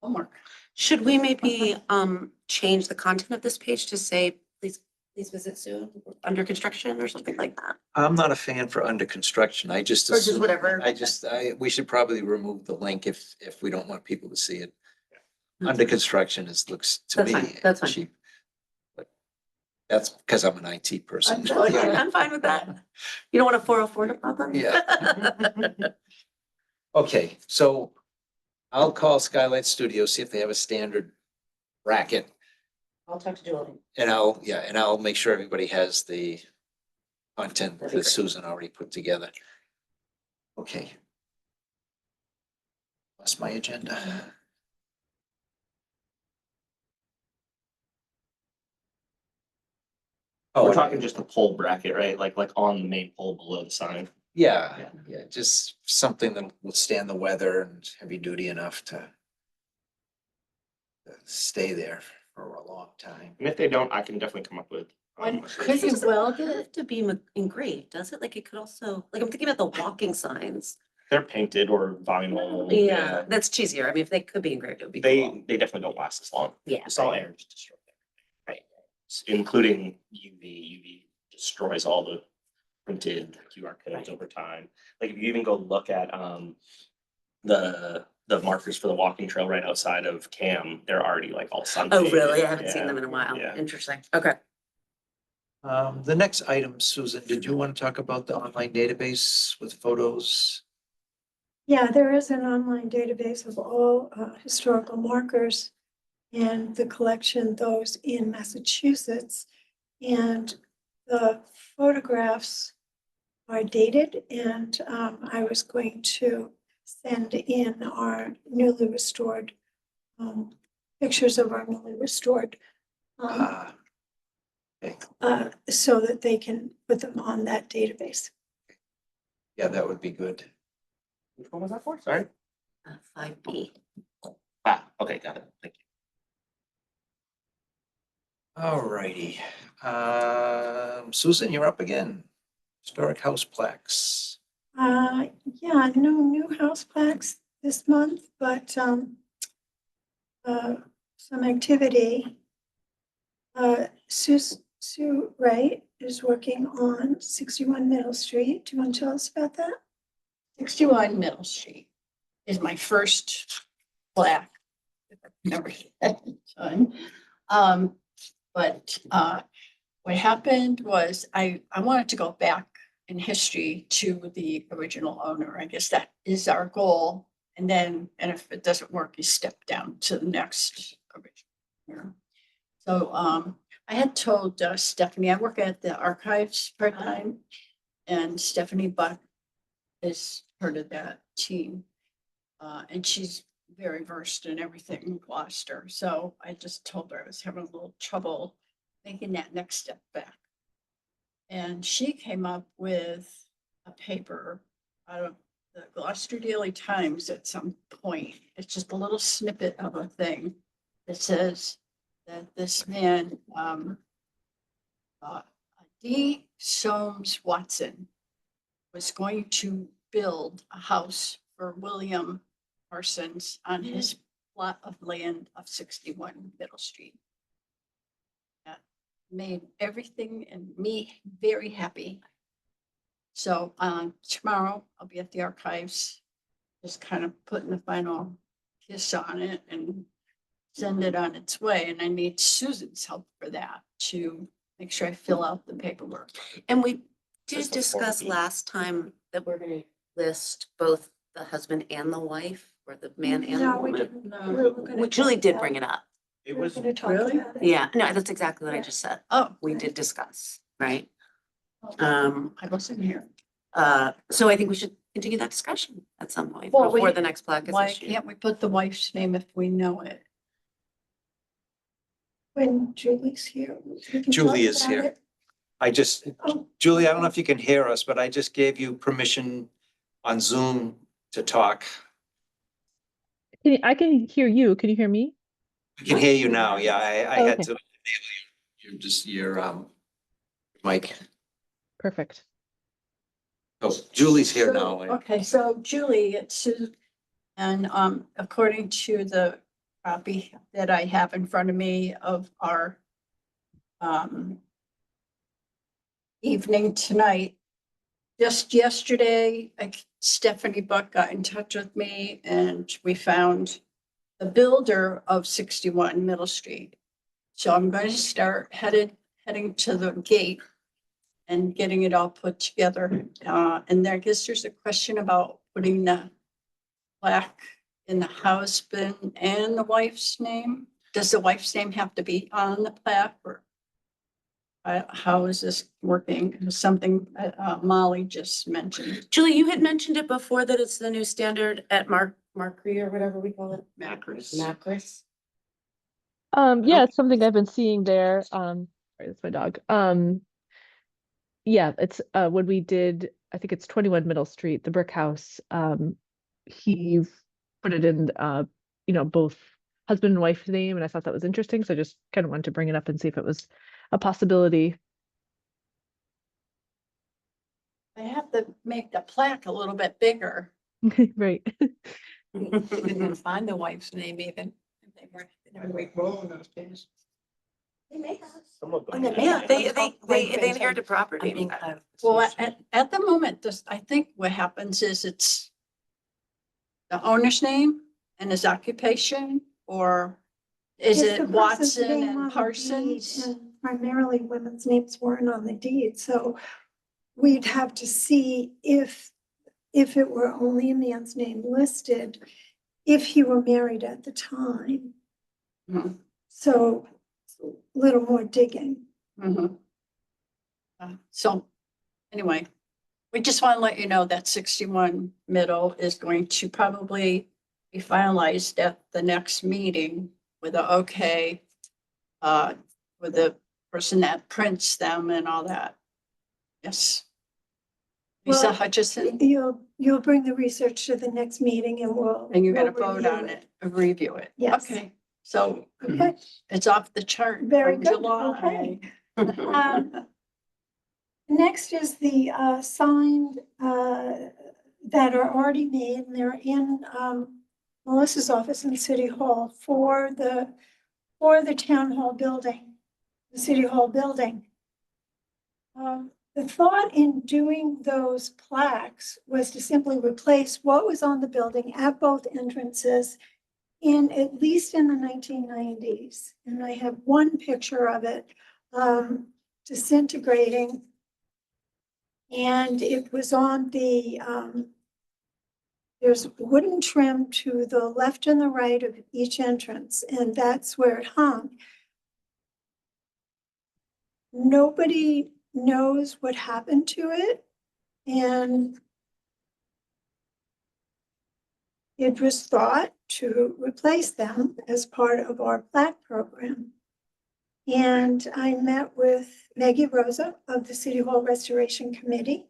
Homework. Should we maybe change the content of this page to say please visit soon, under construction or something like that. I'm not a fan for under construction. I just. Or just assume- whatever. we should probably remove the link if we don't want people to see it. Under construction looks to That's me. fine, that's fine. cheap. But that's because I'm an IT person. I'm fine with that. You don't want a 404 to pop up? Yeah. Okay, so I'll call Skylight Studio, see if they have a standard bracket. I'll talk to Julie. And I'll make sure everybody has the content That'd be that great. Susan already put together. Okay. That's my agenda. Oh, We're talking just a pole bracket, right? Like on the main pole below the sign. yeah, just something that will stand the weather and heavy duty enough to stay there for a long time. And if they don't, I can definitely come up with. Could you weld Doesn't it? have to be engraved, does it? Like it could also, like I'm thinking about the walking signs. They're painted or vinyl. Yeah, that's cheesier. I mean, if they could be engraved, it would be cool. They definitely don't last as long. Yeah. It's all air just destroy everything. Right. Including UV. UV destroys all the printed QR codes Right. over time. Like if you even go look at the markers for the walking trail right outside of Cam, they're already like all sun. Oh, faded. really? I haven't seen Yeah. them in a while. Yeah. Interesting. Okay. The next item, Susan, did you want to talk about the online database with photos? Yeah, there is an online database of all historical markers and the collection, those in Massachusetts. And the photographs are dated, and I was going to send in our newly restored pictures of our newly restored Ah, okay. so that they can put them on that database. Yeah, that would be good. Which one was that for? Sorry. 5B. Ah, okay, got it. Thank you. All righty. Susan, you're up again. Historic house plaques. Yeah, no new house plaques this month, but some activity. Sue Wright is working on 61 Middle Street. Do you want to tell us about that? 61 Middle Street is my first plaque. Never done. But what happened was I wanted to go back in history to the original owner. I guess that is our goal. And if it doesn't work, you step down to the next original owner. So I had told Stephanie, I work at the archives part-time, and Stephanie Buck is part of that team. And she's very versed in everything in Gloucester. So I just told her I was having a little trouble making that next step back. And she came up with a paper out of the Gloucester Daily Times at some point. It's just a little snippet of a thing that says that this man, D. Soames Watson, was going to build a house for William Parsons on his plot of land of 61 Middle Street. That made everything and me very happy. So tomorrow I'll be at the archives, just kind of putting the final kiss on it and send it on its way. And I need Susan's help for that, to make sure I fill out the paperwork. And we did Just the discuss 4B. last time that we're gonna list both the husband and the wife, or the man and the No, we woman. didn't. No. We're gonna We Julie talk did about- bring it up. It we're was, gonna talk Really? about it. Yeah, no, that's exactly what I just said. Oh, We did discuss, right? I wasn't here. So I think we should continue that discussion at some point Well, before the next plaque is Why issued. can't we put the wife's name if we know it? When Julie's here. we can talk Julie is about here. it. Oh, Julie, I don't know if you can hear us, but I just gave you permission on Zoom to talk. I can hear you. Can you hear me? I can hear you now. Yeah, I Oh, had okay. to. Your mic. Perfect. Oh, Julie's here So- now. Okay, so Julie, it's, and according to the copy that I have in front of me of our evening tonight. Just yesterday, Stephanie Buck got in touch with me and we found the builder of 61 Middle Street. So I'm going to start heading to the gate and getting it all put together. And I guess there's a question about putting the plaque in the husband and the wife's name. Does the wife's name have to be on the plaque, or how is this working? It was something Molly just mentioned. Julie, you had mentioned it before that it's the new standard at Markree or whatever we call it. Macros. Macris. Yeah, it's something I've been seeing there. Sorry, that's my dog. Yeah, it's when we did, I think it's 21 Middle Street, the brick house. He put it in both husband and wife's name, and I thought that was interesting, so I just kind of wanted to bring it up and see if it was a possibility. I have to make the plaque a little bit bigger. Right. Didn't find the wife's name even. They were- They may have. Some of them. Yeah, they inherited property. I mean, Well, at the moment, I think what happens is it's the owner's name and his occupation, or is Just the it person's Watson name on and the deed, Parsons? and primarily women's names weren't on the deed, so we'd have to see if it were only a man's name listed, if he were married at the time. Mhm. So a little more digging. Mhm. So anyway, we just want to let you know that 61 Middle is going to probably be finalized at the next meeting with a okay, with the person that prints them and all that. Yes. Lisa Well, Hutchison, You'll bring the research to the next meeting and and you're gonna we'll vote review on it, review it. Yes. Okay, so Okay, it's off the chart. Very from good, July. Next is the signed that are already made, and they're in Melissa's office in City Hall for the town hall building, the City Hall building. The thought in doing those plaques was to simply replace what was on the building at both entrances at least in the 1990s. And I have one picture of it disintegrating. And it was on there's wooden trim to the left and the right of each entrance, and that's where it hung. Nobody knows what happened to it, and it was thought to replace them as part of our plaque program. And I met with Maggie Rosa of the City Hall Restoration Committee,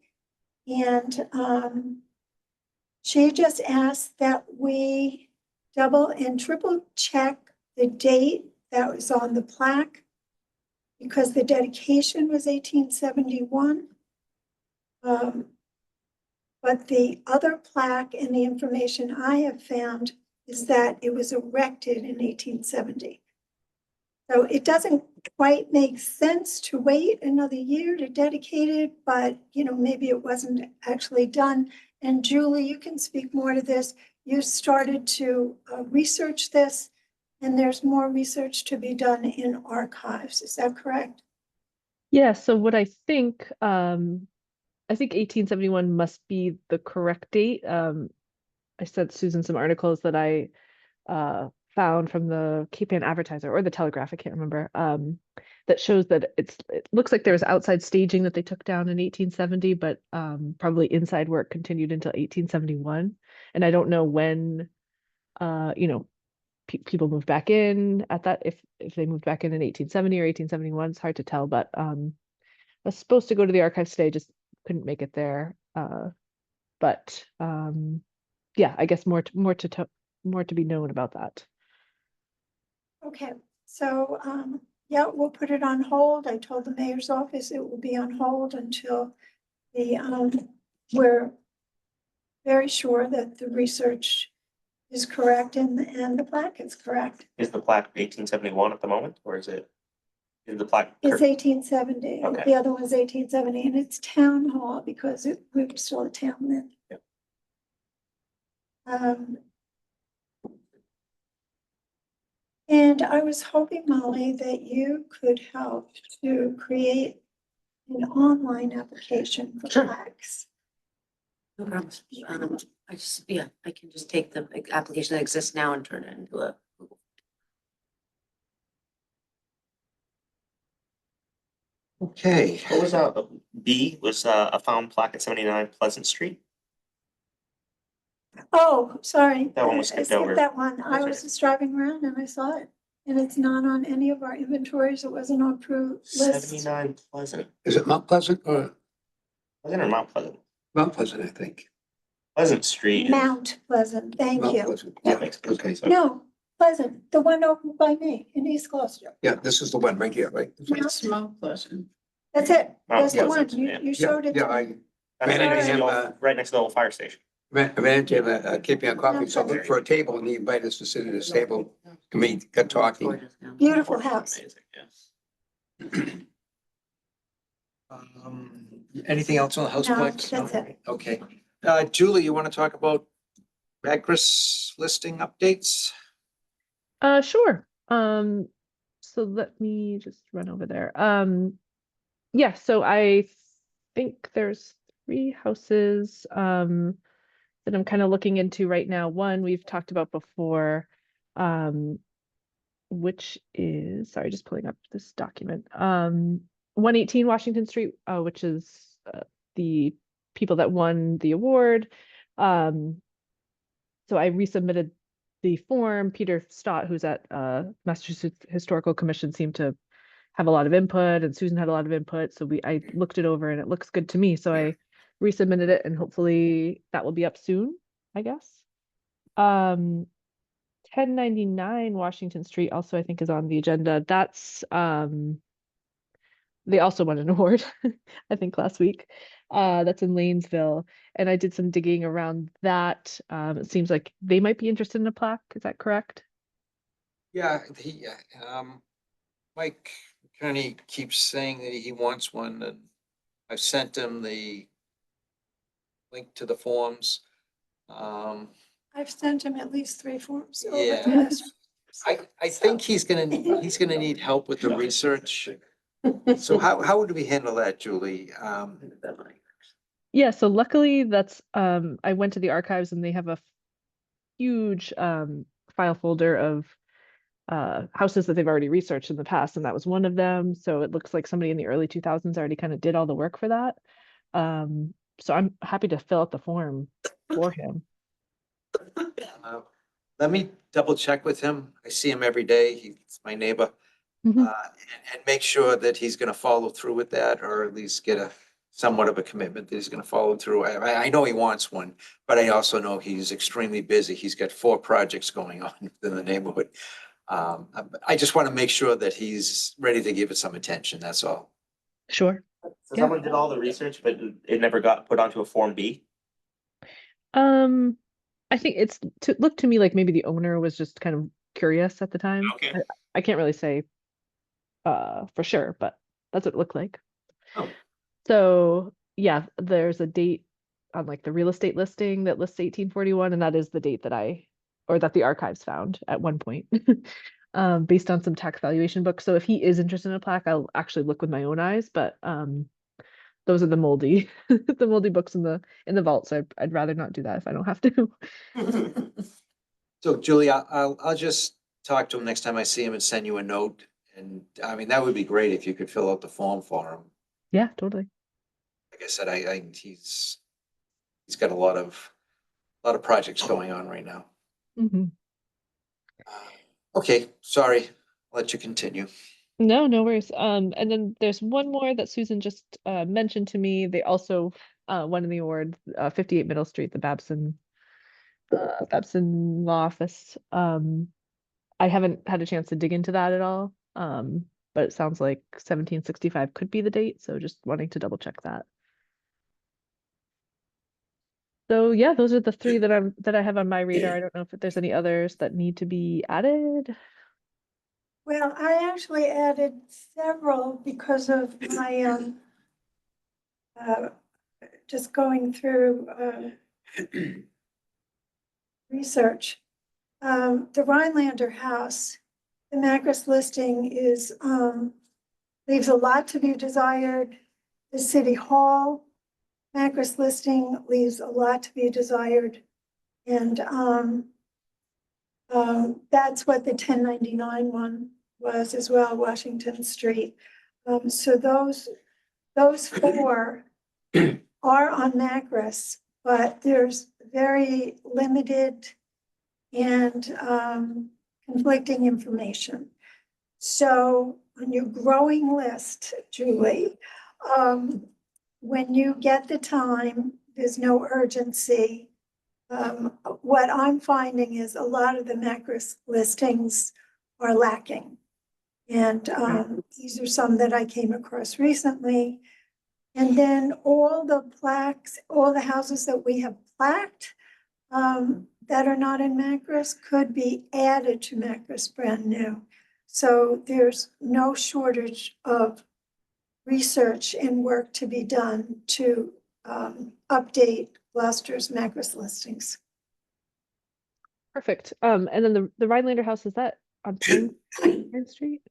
and she just asked that we double and triple check the date that was on the plaque, because the dedication was 1871. But the other plaque and the information I have found is that it was erected in 1870. So it doesn't quite make sense to wait another year to dedicate it, but maybe it wasn't actually done. And Julie, you can speak more to this. You started to research this, and there's more research to be done in archives. Is that correct? Yeah, so what I think 1871 must be the correct date. I sent Susan some articles that I found from the Cape Ann Advertiser or the Telegraph, I can't remember, that shows that it looks like there was outside staging that they took down in 1870, but probably inside work continued until 1871. And I don't know when people moved back in at that, if they moved back in 1870 or 1871, it's hard to tell, but I was supposed to go to the archives today, just couldn't make it there. But yeah, I guess more to be known about that. Okay, so yeah, we'll put it on hold. I told the mayor's office it will be on hold until we're very sure that the research is correct and the plaque is correct. Is the plaque 1871 at the moment, or is it? Is the plaque? It's 1870. Okay. The other one's 1870, and it's town hall because we were still a town then. Yep. And I was hoping, Molly, that you could help to create an online application for Sure. plaques. No problem. I can just take the application that exists now and turn it into a. Okay. What was B was a found plaque at 79 Pleasant Street? Oh, sorry. That one was I skipped over. skipped that one. I That's was okay. just driving around and I saw it. And it's not on any of our inventories. It wasn't on approved list. 79 Pleasant. Is it Mount Pleasant or Pleasant or Mount Pleasant? Mount Pleasant, I think? Pleasant Street. Mount Pleasant, thank Mount you. Pleasant, That yeah, makes sense. okay. No, Pleasant, the one over by me in East Gloucester. Yeah, this is the one right here, right? It's Mount Pleasant. That's it. Mount That's the one. Pleasant, You, yeah. you Yeah, showed it yeah, to me. I That's ran right into next to him, the old- right next to the old fire station. ran into him at KP on Coffee, so I looked for a table and he invited us to sit at his table. And we got talking. Gorgeous now. Beautiful house. Amazing, yeah. Anything else on the house No, plaques? that's it. Okay. Julie, you want to talk about Agris listing updates? Sure. So let me just run over there. Yeah, so I think there's 3 houses that I'm kind of looking into right now. One we've talked about before, which is, sorry, just pulling up this document. 118 Washington Street, which is the people that won the award. So I resubmitted the form. Peter Stott, who's at Massachusetts Historical Commission, seemed to have a lot of input, and Susan had a lot of input. So I looked it over and it looks good to me. So I resubmitted it, and hopefully that will be up soon, I guess. 1099 Washington Street also I think is on the agenda. That's they also won an award, I think last week. That's in Lanesville. And I did some digging around that. It seems like they might be interested in a plaque. Is that correct? Yeah, Mike Kearney keeps saying that he wants one, and I've sent him the link to the forms. I've sent him at least 3 forms. over Yeah. the last- I think he's gonna need help with the research. So how would we handle that, Julie? Yeah, so luckily that's I went to the archives and they have a huge file folder of houses that they've already researched in the past, and that was one of them. So it looks like somebody in the early 2000s already kind of did all the work for that. So I'm happy to fill out the form for him. Let me double check with him. I see him every day. He's my neighbor. Mhm. And make sure that he's gonna follow through with that, or at least get a somewhat of a commitment that he's gonna follow through. I know he wants one, but I also know he's extremely busy. He's got 4 projects going on in the neighborhood. I just want to make sure that he's ready to give it some attention, that's all. Sure. So someone did all the research, but it never got put onto a Form B? I think it's to look to me like maybe the owner was just kind of curious at the time. Okay. I can't really say for sure, but that's what it looked like. Oh. So yeah, there's a date on like the real estate listing that lists 1841, and that is the date that the archives found at one point. Based on some tax valuation books. So if he is interested in a plaque, I'll actually look with my own eyes, but those are the moldy the moldy books in the vault. So I'd rather not do that if I don't have to. So Julie, I'll just talk to him next time I see him and send you a note. And I mean, that would be great if you could fill out the form for him. Yeah, totally. Like I said, he's got a lot of projects going on right now. Mhm. Okay, sorry, I'll let you continue. No, no worries. And then there's one more that Susan just mentioned to me. They also won the award, 58 Middle Street, the Babson Law Office. I haven't had a chance to dig into that at all. But it sounds like 1765 could be the date, so just wanting to double check that. So yeah, those are the 3 that I have on my radar. I don't know if there's any others that need to be added. Well, I actually added several because of my, just going through, research. The Rhinelander House, the Macris listing is, leaves a lot to be desired. The City Hall Macris listing leaves a lot to be desired. And, that's what the 1099 one was as well, Washington Street. So those four are on Macris, but there's very limited and conflicting information. So on your growing list, Julie, when you get the time, there's no urgency. What I'm finding is a lot of the Macris listings are lacking. And these are some that I came across recently. And then all the plaques, all the houses that we have plaqued that are not in Macris could be added to Macris brand new. So there's no shortage of research and work to be done to update Gloucester's Macris listings. Perfect. And then the Rhinelander house, is that on Pine Street?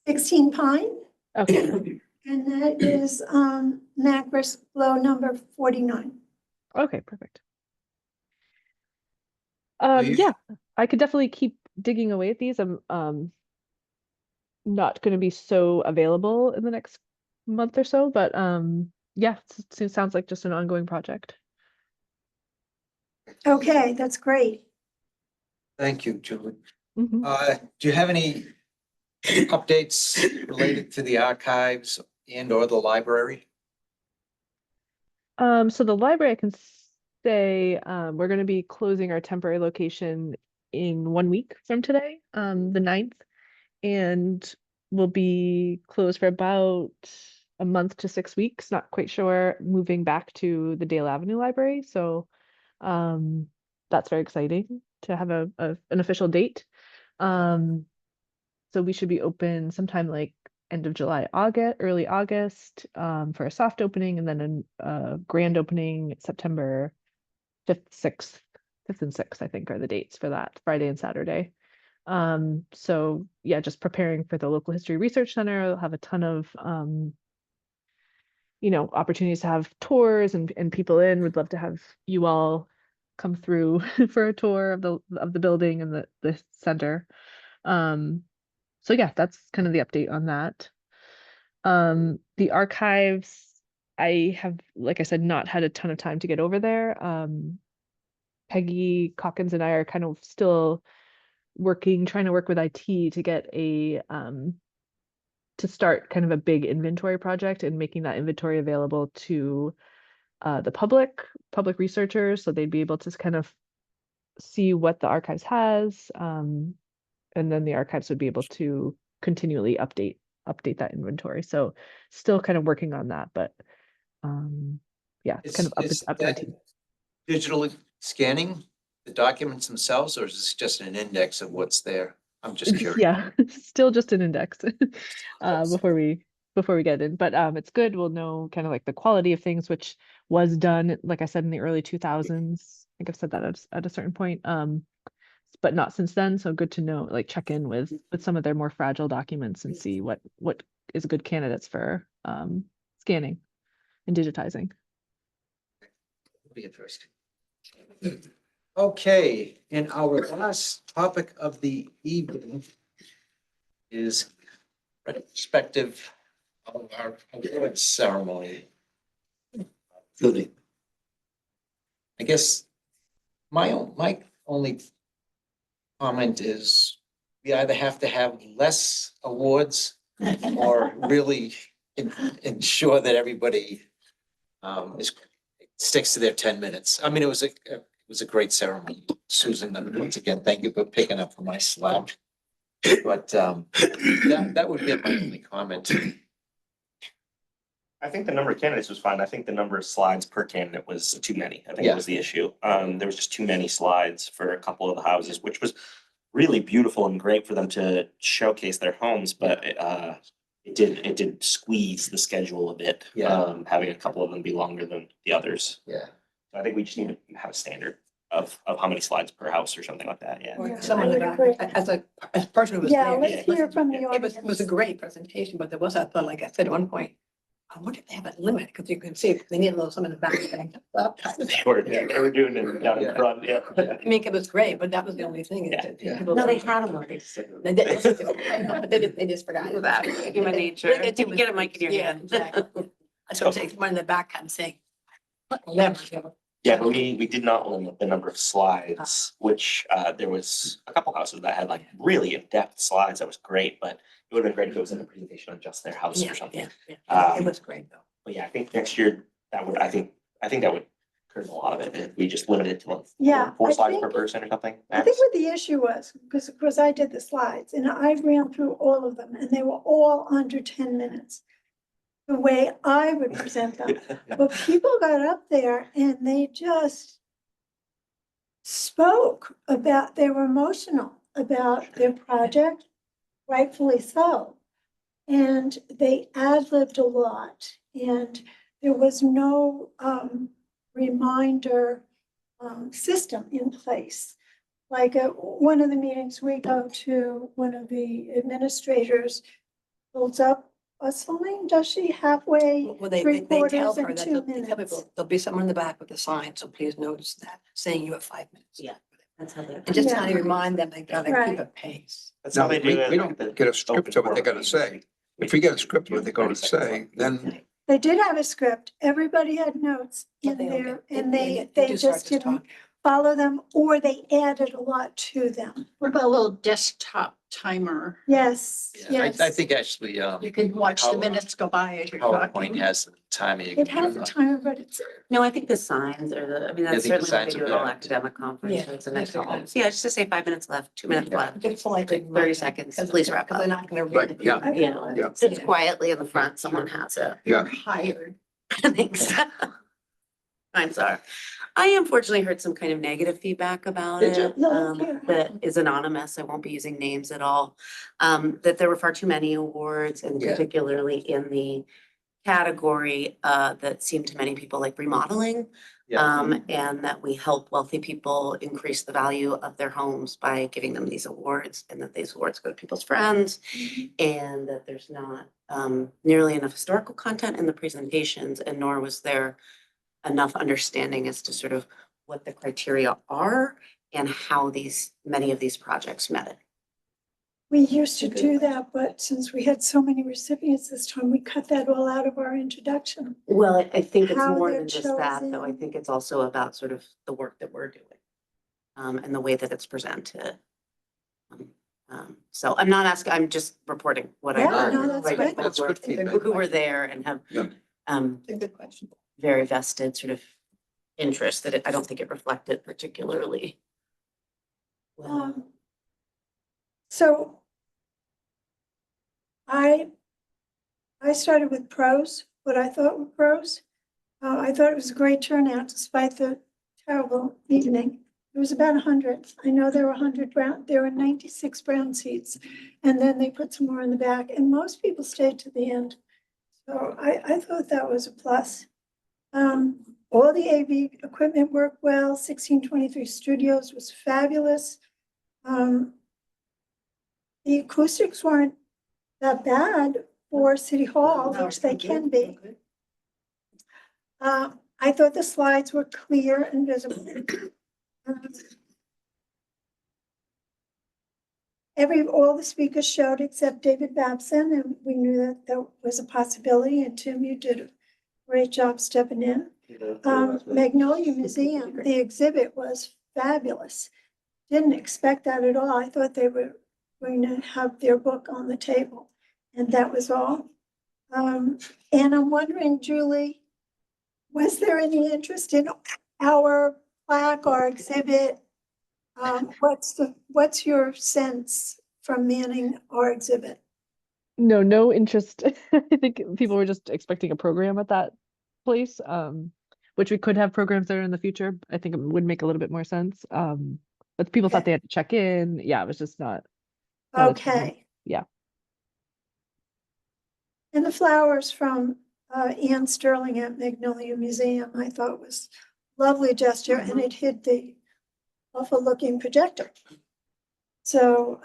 16 Pine, Okay. and that is Macris flow number 49. Okay, perfect. you- Yeah, I could definitely keep digging away at these. I'm not going to be so available in the next month or so, but yeah, it sounds like just an ongoing project. Okay, that's great. Thank you, Julie. Mhm. Do you have any updates related to the archives and or the library? So the library, I can say, we're going to be closing our temporary location in 1 week from today, the 9th, and we'll be closed for about a month to 6 weeks, not quite sure, moving back to the Dale Avenue Library. So that's very exciting to have an official date. So we should be open sometime like end of July, August, early August, for a soft opening, and then a grand opening September 5th, 6th, 5th and 6th, I think are the dates for that, Friday and Saturday. So yeah, just preparing for the local history research center. We'll have a ton of opportunities to have tours and people in. We'd love to have you all come through for a tour of the building and the center. So yeah, that's kind of the update on that. The archives, I have, like I said, not had a ton of time to get over there. Peggy Calkins and I are kind of still trying to work with IT to get to start kind of a big inventory project and making that inventory available to the public researchers, so they'd be able to kind of see what the archives has, and then the archives would be able to continually update that inventory. So still kind of working on that, but yeah, it's kind of Is up to that IT. digitally scanning the documents themselves, or is this just an index of what's there? I'm just curious. Yeah, still just an index before we get in, but it's good. We'll know kind of like the quality of things, which was done, like I said, in the early 2000s. I think I've said that at a certain point, but not since then. So good to know, like check in with some of their more fragile documents and see what is good candidates for scanning and digitizing. Be interesting. Okay, and our last topic of the evening is retrospective of our award ceremony. Julie. I guess my only comment is we either have to have less awards or really ensure that everybody sticks to their 10 minutes. I mean, it was a great ceremony. Susan, once again, thank you for picking up for my slack. But that would be my only comment. I think the number of candidates was fine. I think the number of slides per candidate was too many. I think it was the issue. There was just too many slides for a couple of the houses, which was really beautiful and great for them to showcase their homes, but it did squeeze the schedule a bit. Yeah. Having a couple of them be longer than the others. Yeah. So I think we just need to have a standard of how many slides per house or something like that, yeah. Yeah, Someone I would that agree. as a person who was Yeah, there. let's hear from the It was a audience. great presentation, but there was, I thought, like I said at one point, I wonder if they have a limit, because you can see they need a little some in the back. They were doing it down in front, yeah. I mean, it was great, but that was the only thing. Yeah, yeah. No, they had them already. They did, they just forgot. That human nature. You get a mic in your Yeah, hand. exactly. So I'm saying, one in the back, I'm saying. Never. Yeah, but we did not limit the number of slides, which there was a couple houses that had like really in-depth slides. That was great, but it would have been great if it was in a presentation on just their house or something. Yeah, it was great though. But yeah, I think next year that would, I think that would curb a lot of it if we just limited it to like Yeah, four I slides per think- person or something. I think what the issue was, because of course I did the slides and I ran through all of them and they were all under 10 minutes. The way I would present them. But people got up there and they just spoke about, they were emotional about their project, rightfully so. And they ad-libbed a lot and there was no reminder system in place. Like at one of the meetings we go to, one of the administrators holds up a sign, does she, halfway, Well, three they tell quarters her and that 2 they'll tell minutes? people, there'll be someone in the back with a sign, so please notice that, saying you have 5 minutes. Yeah. That's how they. And just Yeah. kind of remind them they gotta Right. keep a pace. That's how No, they we do it. don't get a script of what they're gonna say. If we get a script of what they're gonna say, then They did have a script. Everybody had notes But in they don't there get- and they do start just to didn't talk. follow them or they added a lot to them. What about a little desktop timer? Yes, yes. I think actually, You can watch the minutes go by as you're PowerPoint talking. has the timing. It has a timer, but it's, No, I think the signs are the, I mean, I that's think the certainly what they signs do are at all better. academic conferences and that's next okay. homes. Yeah, just to say 5 minutes left, 2 minutes left. Just like. 30 seconds, please wrap Because they're up. not gonna read Right, it. yeah. Yeah. Yeah. Just quietly in the front, someone has it. yeah. Hired. Thanks. I'm sorry. I unfortunately heard some kind of negative feedback about Did you? it, No, yeah. that is anonymous. I won't be using names at all. That there were far too many awards and Yeah. particularly in the category, that seemed to many people like remodeling. And that we help wealthy people increase the value of their homes by giving them these awards and that these awards go to people's friends. And that there's not nearly enough historical content in the presentations and nor was there enough understanding as to sort of what the criteria are and how many of these projects met it. we used to do that, but since we had so many recipients this time, we cut that all out of our introduction. Well, I think it's How more they're than just that, though. I chosen. think it's also about sort of the work that we're doing. And the way that it's presented. So I'm not asking, I'm just reporting what I Yeah, heard. no, that's right, good. from That's who good were- feedback. Who were there and have Yeah. It's a good question. very vested sort of interest that I don't think it reflected particularly. Well, So I started with pros, what I thought were pros. I thought it was a great turnout despite the terrible evening. It was about 100. I know there were 100 brown, there were 96 brown seats. And then they put some more in the back and most people stayed to the end. So I thought that was a plus. All the AV equipment worked well. 1623 Studios was fabulous. The acoustics weren't that bad for City Hall, which they can be. I thought the slides were clear and visible. All the speakers showed except David Babson, and we knew that that was a possibility, and Tim, you did a great job stepping in. Magnolia Museum, the exhibit was fabulous. Didn't expect that at all. I thought they were going to have their book on the table, and that was all. And I'm wondering, Julie, was there any interest in our plaque or exhibit? What's your sense from manning our exhibit? No interest. I think people were just expecting a program at that place, which we could have programs there in the future. I think it would make a little bit more sense. but people thought Okay. they had to check in. Yeah, it was just not a ton. Okay. Yeah. And the flowers from Ann Sterling at Magnolia Museum, I thought was lovely gesture, and it hid the awful looking projector. So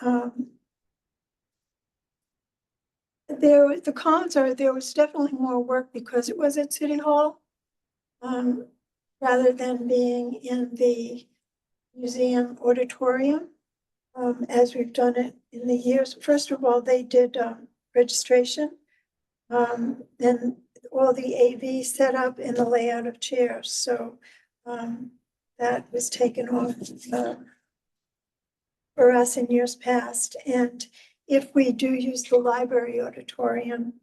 the cons are there was definitely more work because it was at City Hall, rather than being in the museum auditorium, as we've done it in the years. First of all, they did registration, and all the AV set up and the layout of chairs. So that was taken off for us in years past. And if we do use the library auditorium,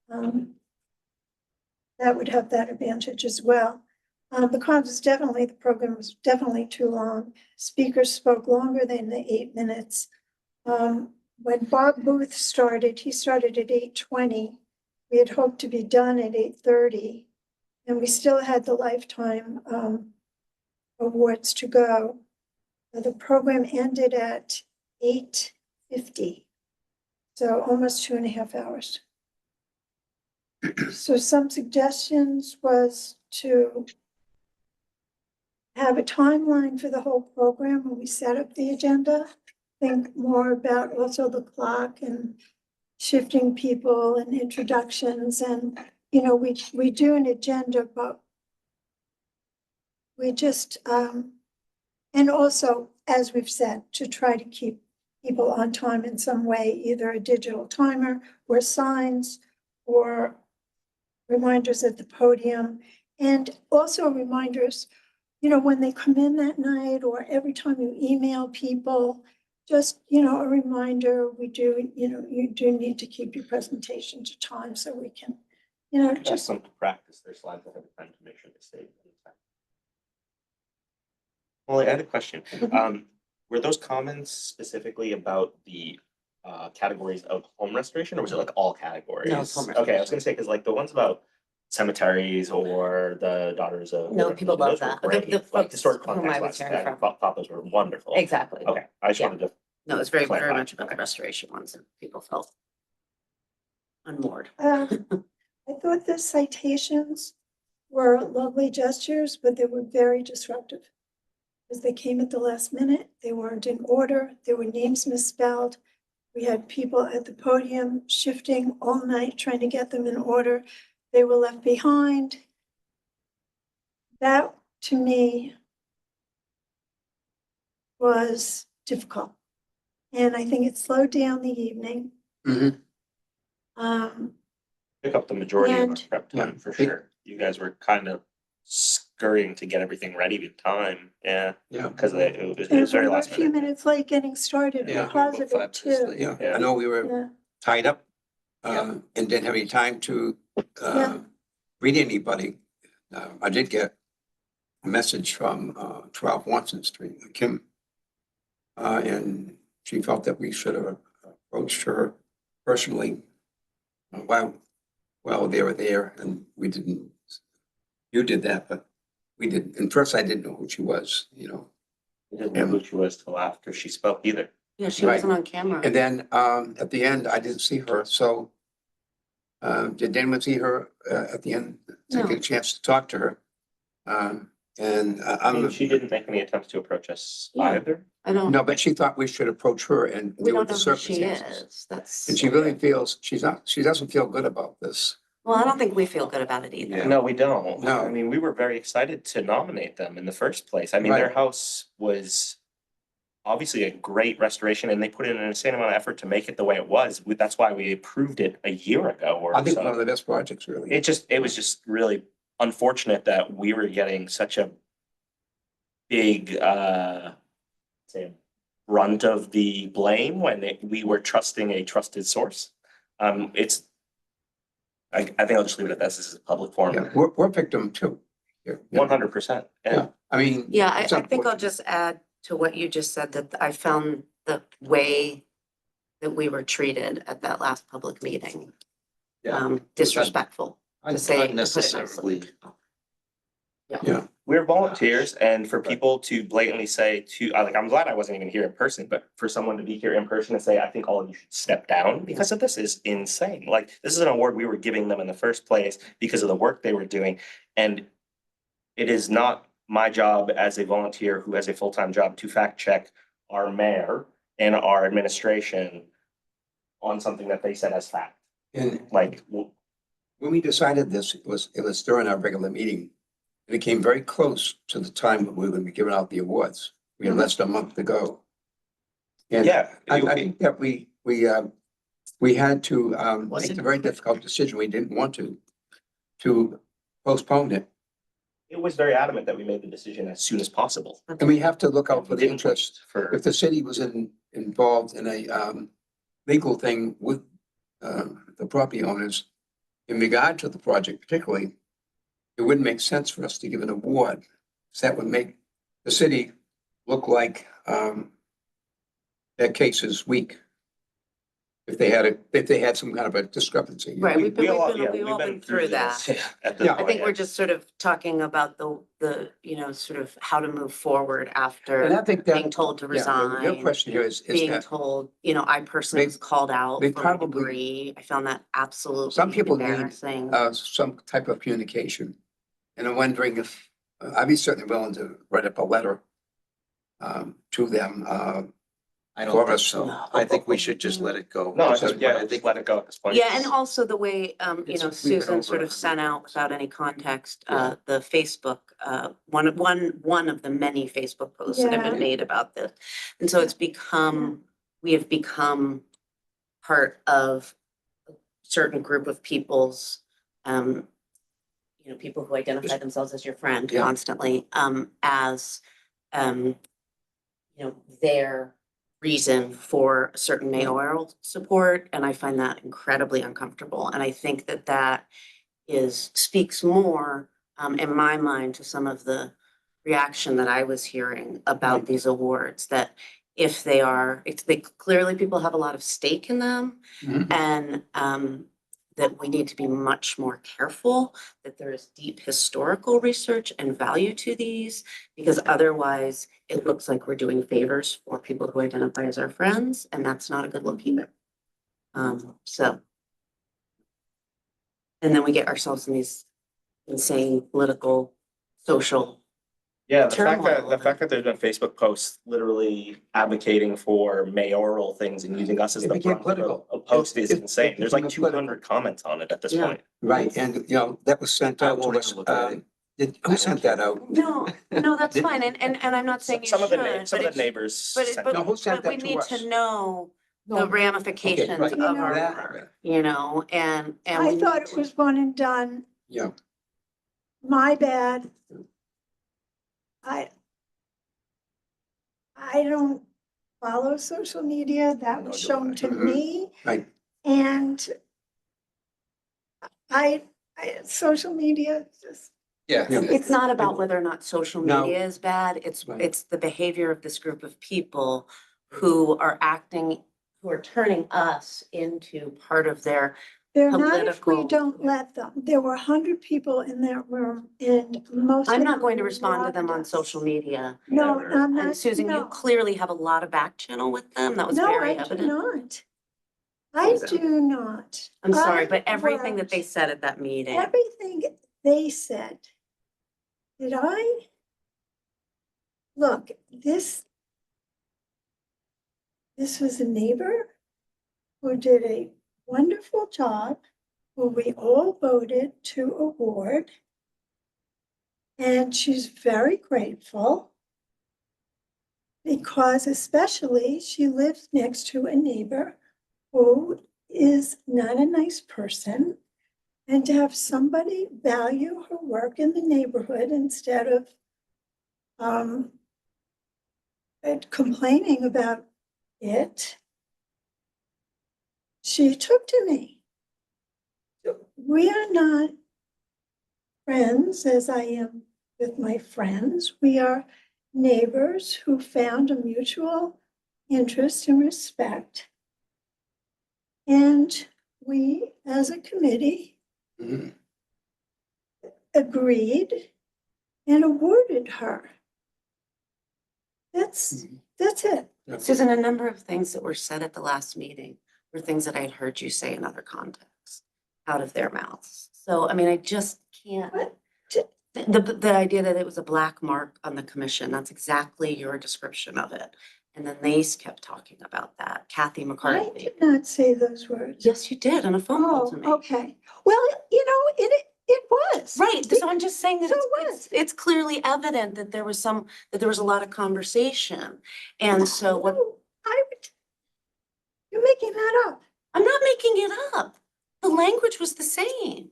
that would have that advantage as well. The cons is definitely, the program was definitely too long. Speakers spoke longer than the 8 minutes. When Bob Booth started, he started at 8:20. We had hoped to be done at 8:30, and we still had the lifetime awards to go. The program ended at 8:50, so almost 2.5 hours. So some suggestions was to have a timeline for the whole program when we set up the agenda. Think more about also the clock and shifting people and introductions, and we do an agenda, but we just and also, as we've said, to try to keep people on time in some way, either a digital timer or signs or reminders at the podium, and also reminders, when they come in that night or every time you email people, just, a reminder, you do need to keep your presentation to time so we can, Just just, some to practice their slides ahead of time to make sure they stay. Well, I had a question. Were those comments specifically about the categories of home restoration, or was it like all categories? No, it's home Okay, I was gonna say, because like the ones about cemeteries or the daughters of. No, people love those were that. The- great. the Like folks historic whom I context was lessons, hearing I from. thought those were wonderful. Exactly. Okay, I just Yeah. wanted to. No, it's very Clarify. much about the restoration ones that people felt unmoored. I thought the citations were lovely gestures, but they were very disruptive. Because they came at the last minute, they weren't in order, there were names misspelled. We had people at the podium shifting all night trying to get them in order. They were left behind. That, to me, was difficult. And I think it slowed down the evening. Mhm. Pick up the majority of our And- prep time Yeah. for sure. You guys were kind of scurrying to get everything ready in time, yeah, Yeah. because it was And we very were a last few minute. minutes late getting started Yeah. because of it too. Yeah, Yeah. I know we were Yeah, tied up Yeah. and didn't have any time to Yeah. read anybody. I did get a message from 12 Watson Street, Kim. And she felt that we should have approached her personally while they were there, and we didn't. You did that, but we didn't. And first I didn't know who she was, I didn't know who she was till after she spoke either. Yeah, she Right. wasn't on camera. And then at the end, I didn't see her, so did anyone see her at the end? Did No. get a chance to talk to her? And I mean, I'm, she didn't make any attempts to approach us Yeah. either. I don't, no, but she thought we should approach her and we deal with don't the know who she circumstances. is. That's, And she really feels, she doesn't feel good about this. well, I don't think we feel good about it either. No, we don't. No. I mean, we were very excited to nominate them in the first place. I mean, their Right. house was obviously a great restoration, and they put in an insane amount of effort to make it the way it was. That's why we approved it a year ago or I think one of so. the best projects, really. It was just really unfortunate that we were getting such a big, say, brunt of the blame when we were trusting a trusted source. I think I'll just leave it at this. This is a public forum. Yeah, we're victim too. Yeah. 100%. Yeah, I mean. Yeah, I it's think I'll unfortunate. just add to what you just said, that I found the way that we were treated at that last public meeting disrespectful, to say. to put it nicely. Yeah, we're volunteers, and for people to blatantly say I'm glad I wasn't even here in person, but for someone to be here in person and say, I think all of you should step down because of this is insane. Like, this is an award we were giving them in the first place because of the work they were doing. And it is not my job as a volunteer who has a full-time job to fact check our mayor and our administration on something that they said as fact. And Like, when we decided this, it was during our regular meeting. And it came very close to the time that we were going to be giving out the awards. We had less than a month to go. And yeah, I think that we had to make a very difficult decision. We didn't want to postpone it. it was very adamant that we made the decision as soon as possible. And we have to look out for We the didn't interest. for, If the city was involved in a legal thing with the property owners in regard to the project particularly, it wouldn't make sense for us to give an award. 'Cause that would make the city look like their case is weak. If they had some kind of a discrepancy. Right, we've we all, been through that. this at this Yeah. I point, think yeah. we're just sort of talking about the, sort of how to move forward And after I think that. being told to Yeah, the real resign, question here is being that told, I personally They- was called out they for my probably- degree. I found that absolutely some people need embarrassing. some type of communication. And I'm wondering if, I'd be certainly willing to write up a letter to them. I For don't think us. so. I think we should just let it go. No, I Because think, yeah, just let it go at this point. Yeah, and also the way, It's- we've been Susan over sort of 100 sent out without any context, Yeah. the Facebook, one of the many Facebook posts that have been Yeah. made about this. And so it's we have become part of a certain group of people's, people who identify themselves as your friend Yeah. constantly, as, their reason for a certain mayoral support, and I find that incredibly uncomfortable. And I think that speaks more, in my mind, to some of the reaction that I was hearing about Right. these awards, that if they clearly people have a lot of stake in them, Mhm. and that we need to be much more careful, that there is deep historical research and value to these, because otherwise it looks like we're doing favors for people who identify as our friends, and that's not a good look either. So. And then we get ourselves in these insane political, social. Yeah, turmoil. the fact that there's been Facebook posts literally advocating for mayoral things and using us as It the became brunt of political. a post is It insane. There's like became two political. hundred comments on it at this Yeah. point. Right, and that was sent I out won't to even us. look at it. Who sent that out? No, that's fine, and I'm not saying you Some of the should, some but of the it's, neighbors. but sent it, it. No, who sent but we that to need us? to know the No. ramifications Okay, right. of You know, our That- work, and I we thought need it to- was one and done. Yeah, My bad. I don't follow social media. That was shown to Mhm. me. right. And social media just, Yeah. It's not about whether or not social No. media is bad, Right. it's the behavior of this group of people who are turning us into part of their, they're not if we Political. don't let them. There were 100 people in that room and most. I'm of not going to them respond to them on loved us. social media. No, ever. I'm not. And Susan, you no. clearly have a lot of back channel with them, that was No, very I do evident. not. I Susan. do not. I'm sorry, I but everything that they worked- said at that meeting. Everything they said. Did I? Look, this was a neighbor who did a wonderful job, who we all voted to award. And she's very grateful because especially she lives next to a neighbor who is not a nice person. And to have somebody value her work in the neighborhood instead of complaining about it, she took to me. We are not friends as I am with my friends. We are neighbors who found a mutual interest and respect. And we, as a committee, Mhm. agreed and awarded her. That's it. Susan, a number of things that were said at the last meeting were things that I had heard you say in other contexts, out of their mouths. So, I mean, I just can't. What? The idea that it was a black mark on the commission, that's exactly your description of it. And then they kept talking about that. Kathy I McCarthy. did not say those words. Yes, you did on a phone call to me. Okay. Well, it was. Right, so I'm just saying that So it's clearly evident that there was a lot of conversation. And so what, No, you're making that up. I'm not making it up. The language was the same.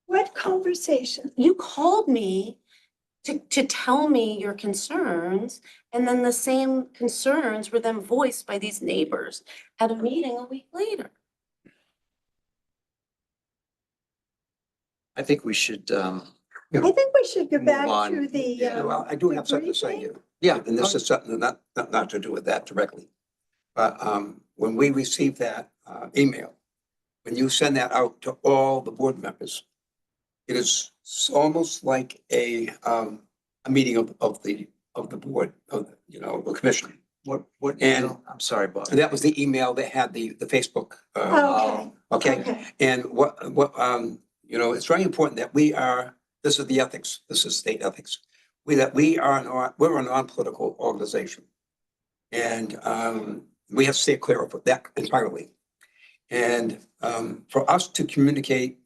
What conversation? You called me to tell me your concerns, and then the same concerns were then voiced by these neighbors at a meeting a week later. I think we should, I think we should go back on. to the. Yeah, Well, I do have something to say briefing. here. Yeah, and this is something not to do with that directly. But when we received that email, when you send that out to all the board members, it is almost like a meeting of the board, the commission. what, And- I'm sorry, Bob. And that was the email that had the Facebook. Okay. Okay, and it's very important that this is the ethics, this is state ethics. We're a non-political organization. And we have to stay clear of that entirely. And for us to communicate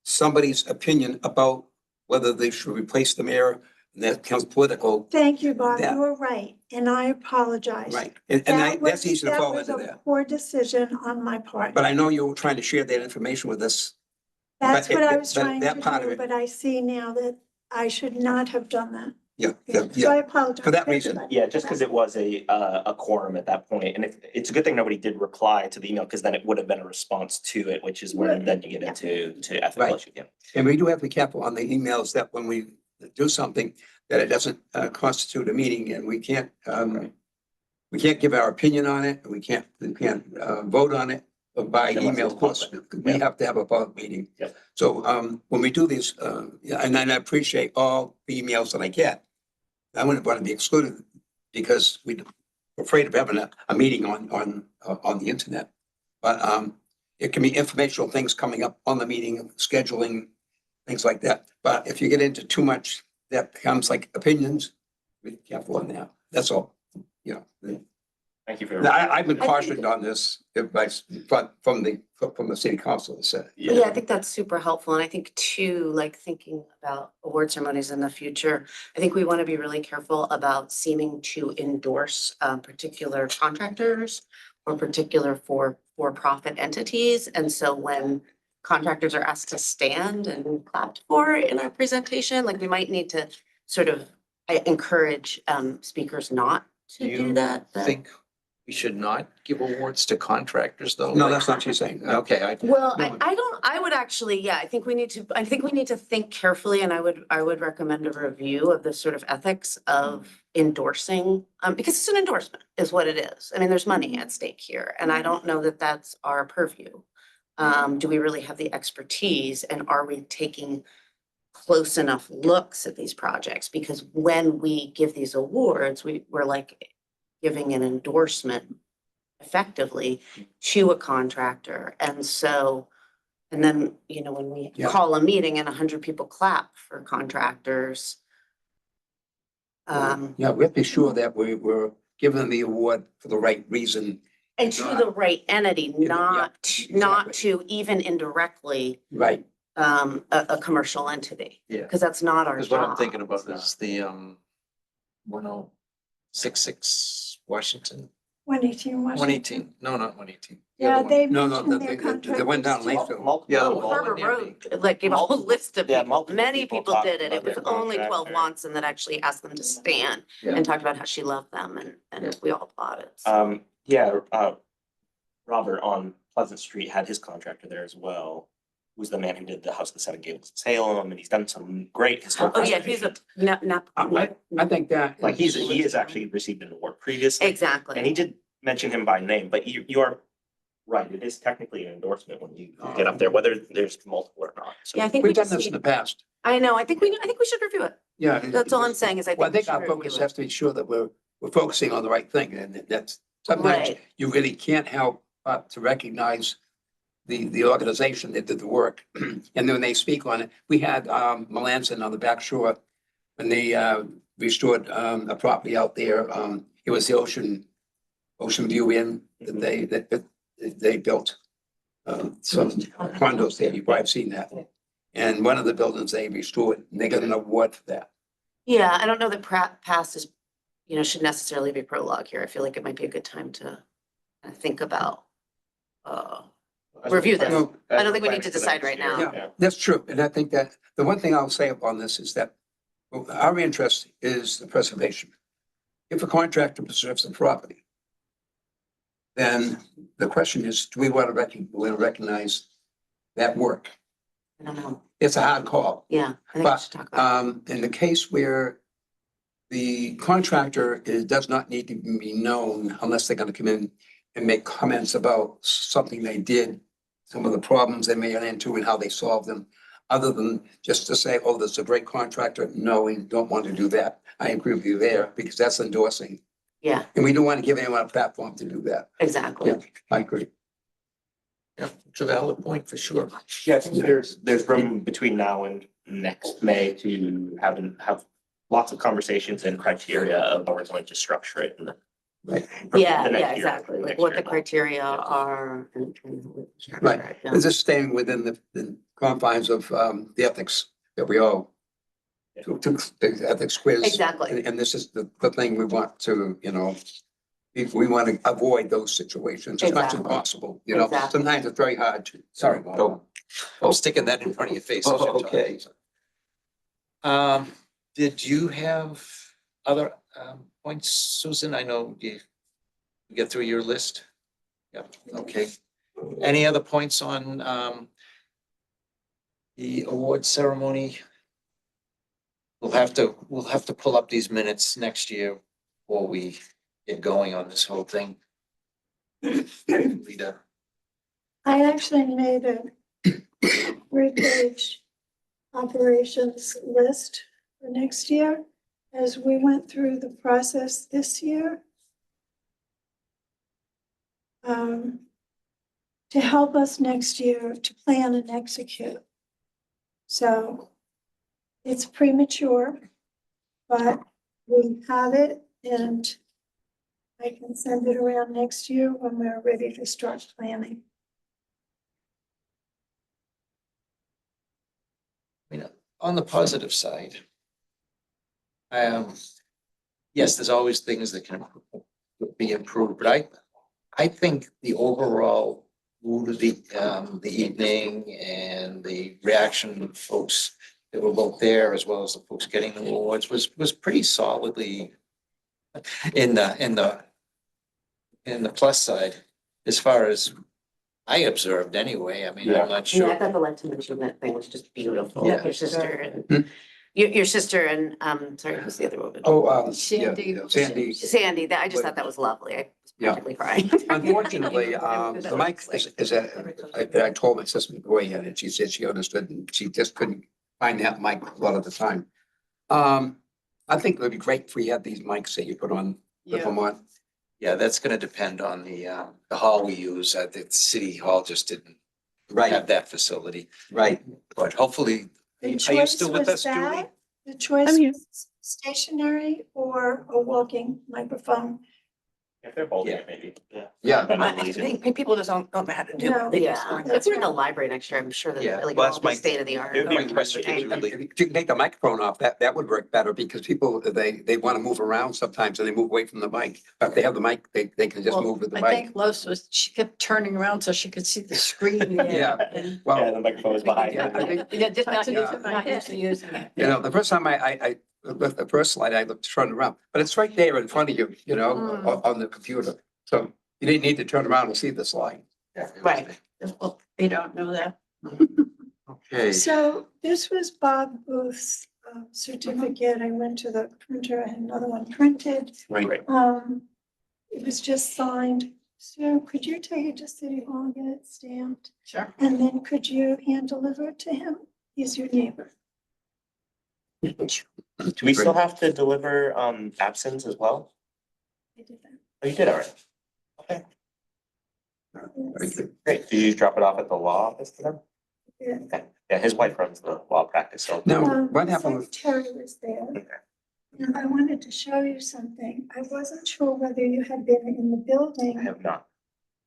somebody's opinion about whether they should replace the mayor, and that becomes political, Thank you, Bob. That- You were right, and I apologize. right? And that's easy to fall into That was that. a poor decision on my part. But I know you were trying to share that information with us. That's but what I it- was but trying that to part of do, it- but I see now that I should not have done that. Yeah, So I apologize. For that reason. everybody. Yeah, just because it was a quorum at that point, and it's a good thing nobody did reply to the email, because then it would have been a response to it, which is where Right. then you get into ethical Right. issues. Yeah. And we do have to be careful on the emails that when we do something, that it doesn't constitute a meeting, and we can't give our opinion on it. We can't vote on it by Unless email. it's Of course, public. we Yeah. have to have a public meeting. Yeah. So when we do these, and I appreciate all the emails that I get, I wouldn't want to be excluded because we're afraid of having a meeting on the internet. But it can be informational things coming up on the meeting, scheduling, things like that. But if you get into too much, that becomes like opinions. Be careful on that. That's all, Thank you for. Now, I've been cautioned on this from the city council that said. Yeah, I think that's super helpful. And I think too, like thinking about award ceremonies in the future, I think we want to be really careful about seeming to endorse particular contractors or particular for-profit entities. And so when contractors are asked to stand and clapped for in our presentation, like we might need to sort of encourage speakers not to do that. I think we should not give awards to contractors, though. No, that's not what she's saying. Okay, Well, No. I would actually, yeah, I think we need to think carefully, and I would recommend a review of the sort of ethics of endorsing, because it's an endorsement is what it is. I mean, there's money at stake here, and I don't know that that's our purview. Do we really have the expertise, and are we taking close enough looks at these projects? Because when we give these awards, we're like giving an endorsement effectively to a contractor. And so, and then, when we Yeah. call a meeting and 100 people clap for contractors. Yeah, we have to be sure that we're giving them the award for the right reason. And to the right entity, Yeah, not exactly. to even indirectly Right. a commercial entity. Yeah. Because that's not our because what I'm job. thinking about is the 1066 Washington, 118 Washington. 118, no, not 118. The Yeah, other one. they No, mentioned their contract. they went down Lakeville. Yeah, the Oh, one Harbor near me. Road, like gave a whole list of Yeah, people, multiple many people people talked did it. It about was their only 12 contractor. Watson that actually asked them to stand Yeah. and talked about how she loved them and we all applauded. Robert on Pleasant Street had his contractor there as well. Who's the man who did the House of the Seven Gables in Salem, and he's done some great historic. Oh, yeah, he's a, I think that. Like he has actually received an award previously. And he exactly. did mention him by name, but you are right, it is technically an endorsement when you get up there, whether there's multiple or not. So Yeah, I think We've we done just this in need, the past. I know, I think we should review it. Yeah. That's all I'm saying is I Well, I think. think our we should focus review it. has to be sure that we're focusing on the right thing, and that's sometimes Right. you really can't help but to recognize the organization that did the work. And then when they speak on it, we had Melanson on the back shore when they restored a property out there. It was the Ocean View Inn that they built. Some condos there, you probably have seen that. And one of the buildings they restored, and they got an award for that. Yeah, I don't know that past is, should necessarily be prologue here. I feel like it might be a good time to think about, review this. Well, I don't think we need to decide right now. Yeah, that's true. And I think that the one thing I'll say upon this is that our interest is the preservation. If a contractor preserves the property, then the question is, do we want to recognize that work? I don't know. It's a hard call. Yeah, I think we should talk about it. In the case where the contractor does not need to be known unless they're going to come in and make comments about something they did, some of the problems they may run into and how they solved them, other than just to say, oh, this is a great contractor. No, we don't want to do that. I agree with you there because that's endorsing. Yeah, And we don't want to give anyone a platform to do that. exactly. Yeah, I agree. Yeah, it's a valid point for sure. Yeah, I think there's room between now and next May to have lots of conversations and criteria of how we're going to structure it. Right. Yeah, the next yeah, year, exactly. Like next what year. the criteria are. And Right. yeah. Is this staying within the confines of the ethics that we all took the ethics quiz? Exactly. And this is the thing we want to, if we want to avoid those situations as much as Exactly. possible, Exactly. sometimes it's very hard to. Sorry, Bob. I'm sticking that in front of your face. as you're Okay. talking. Did you have other points, Susan? I know you get through your list. Yeah, okay. Any other points on the award ceremony? We'll have to pull up these minutes next year before we get going on this whole thing. Rita. I actually made a 3-page operations list for next year as we went through the process this year. To help us next year to plan and execute. So it's premature, but we have it and I can send it around next year when we're ready to start planning. I mean, on the positive side, yes, there's always things that can be improved, but I think the overall mood of the evening and the reaction of folks that were both there, as well as the folks getting the awards, was pretty solidly in the plus side, as far as I observed anyway. I mean, I'm not Yeah, I sure. thought the lifetime achievement thing was just beautiful. Yeah. Your sister and Hmm? your sister and sorry, who's the other woman? Oh, Sandy. Sandy. Sandy. I just thought that was lovely. I was Yeah. practically crying. Unfortunately, the mic I told my sister beforehand, and she said she understood, and she just couldn't find that mic a lot of the time. I think it would be great if we had these mics that you put on, put them on. Yeah, that's gonna depend on the hall we use. The city hall just didn't Right, have that facility, right. but hopefully, The are you choice still with was us, Julie? that, the choice I'm here. was stationary or a walking microphone. If they're both, Yeah. maybe, yeah. Yeah. I think people just don't know how to do No. it. They just Yeah, learn that's that. in the library next year. I'm sure that Yeah, like well, all that's the my- state of the art. It'd be my question, If you can take the microphone off, that would work better because people, they want to move around sometimes and they move away from the mic. But if they have the mic, they can just Well, move with the I mic. think Los was, she kept turning around so she could see the screen. Yeah. And- Yeah, Well, the microphone is behind. Yeah, I think- Yeah, just not Yeah. using, not used to using it. the first time the first slide, I looked turned around, but it's right there in front of you, on the computer. So you didn't need to turn around and see the slide. Right. Well, they don't know that. Okay. So this was Bob Booth's certificate. I went to the printer, I had another one printed. Right. It was just signed. So could you take it to City Hall and get it stamped? Sure. And then could you hand deliver it to him? He's your neighbor. Do we still have to deliver absence as well? I did that. Oh, you did already. Okay, Very good. great. Do you drop it off at the law office to them? Yeah. Okay, yeah, his wife runs the law practice, so. Now, what The happened with, secretary was there. And I wanted to show you something. I wasn't sure whether you had been in the I building. have not.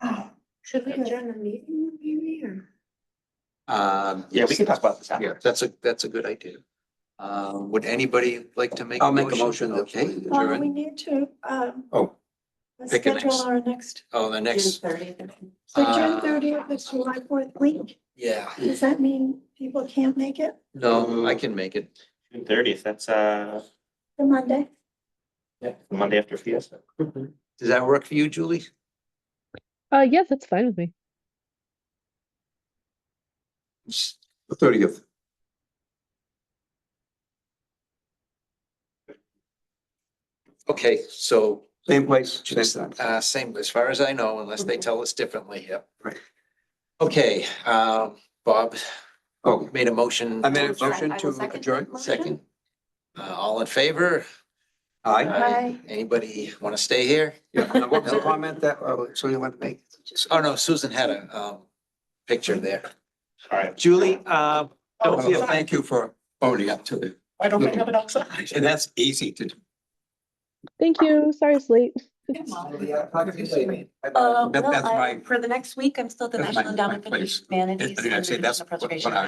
Oh, Should we adjourn the meeting maybe or? Yeah, we can talk about this Yeah, after. that's a good idea. Would anybody like to make? I'll make a motion that Okay, we well, we adjourn. need to, oh, Pick a schedule next. our next, Oh, the next, 30th. so June Uh, 30th is July 4th week. yeah, Does that mean people can't make it no, I can make it. June 30th, that's the Monday? yeah, the Monday after Fiesta. Does that work for you, Julie? Yes, that's fine with me. the 30th. Okay, so Same place, same just, time. same, as far as I know, unless they tell us differently, yep. Right. Okay, Bob Oh, made a motion. I made a Sorry, motion I will to second adjourn. that motion. Second. All in favor? Aye. Aye. Anybody want to stay here? Yeah, now what was the comment that, so you want to make? Oh, no, Susan had a, picture there. All right. Julie, don't Oh, feel, thank you for owning up to the, I don't have it outside. and that's easy to do. Thank you. Sorry, it's late. That's Well, my- for the next week, I'm still the that's National my Endowment for place. Humanities I think I'd and say that's Regional what Preservation. I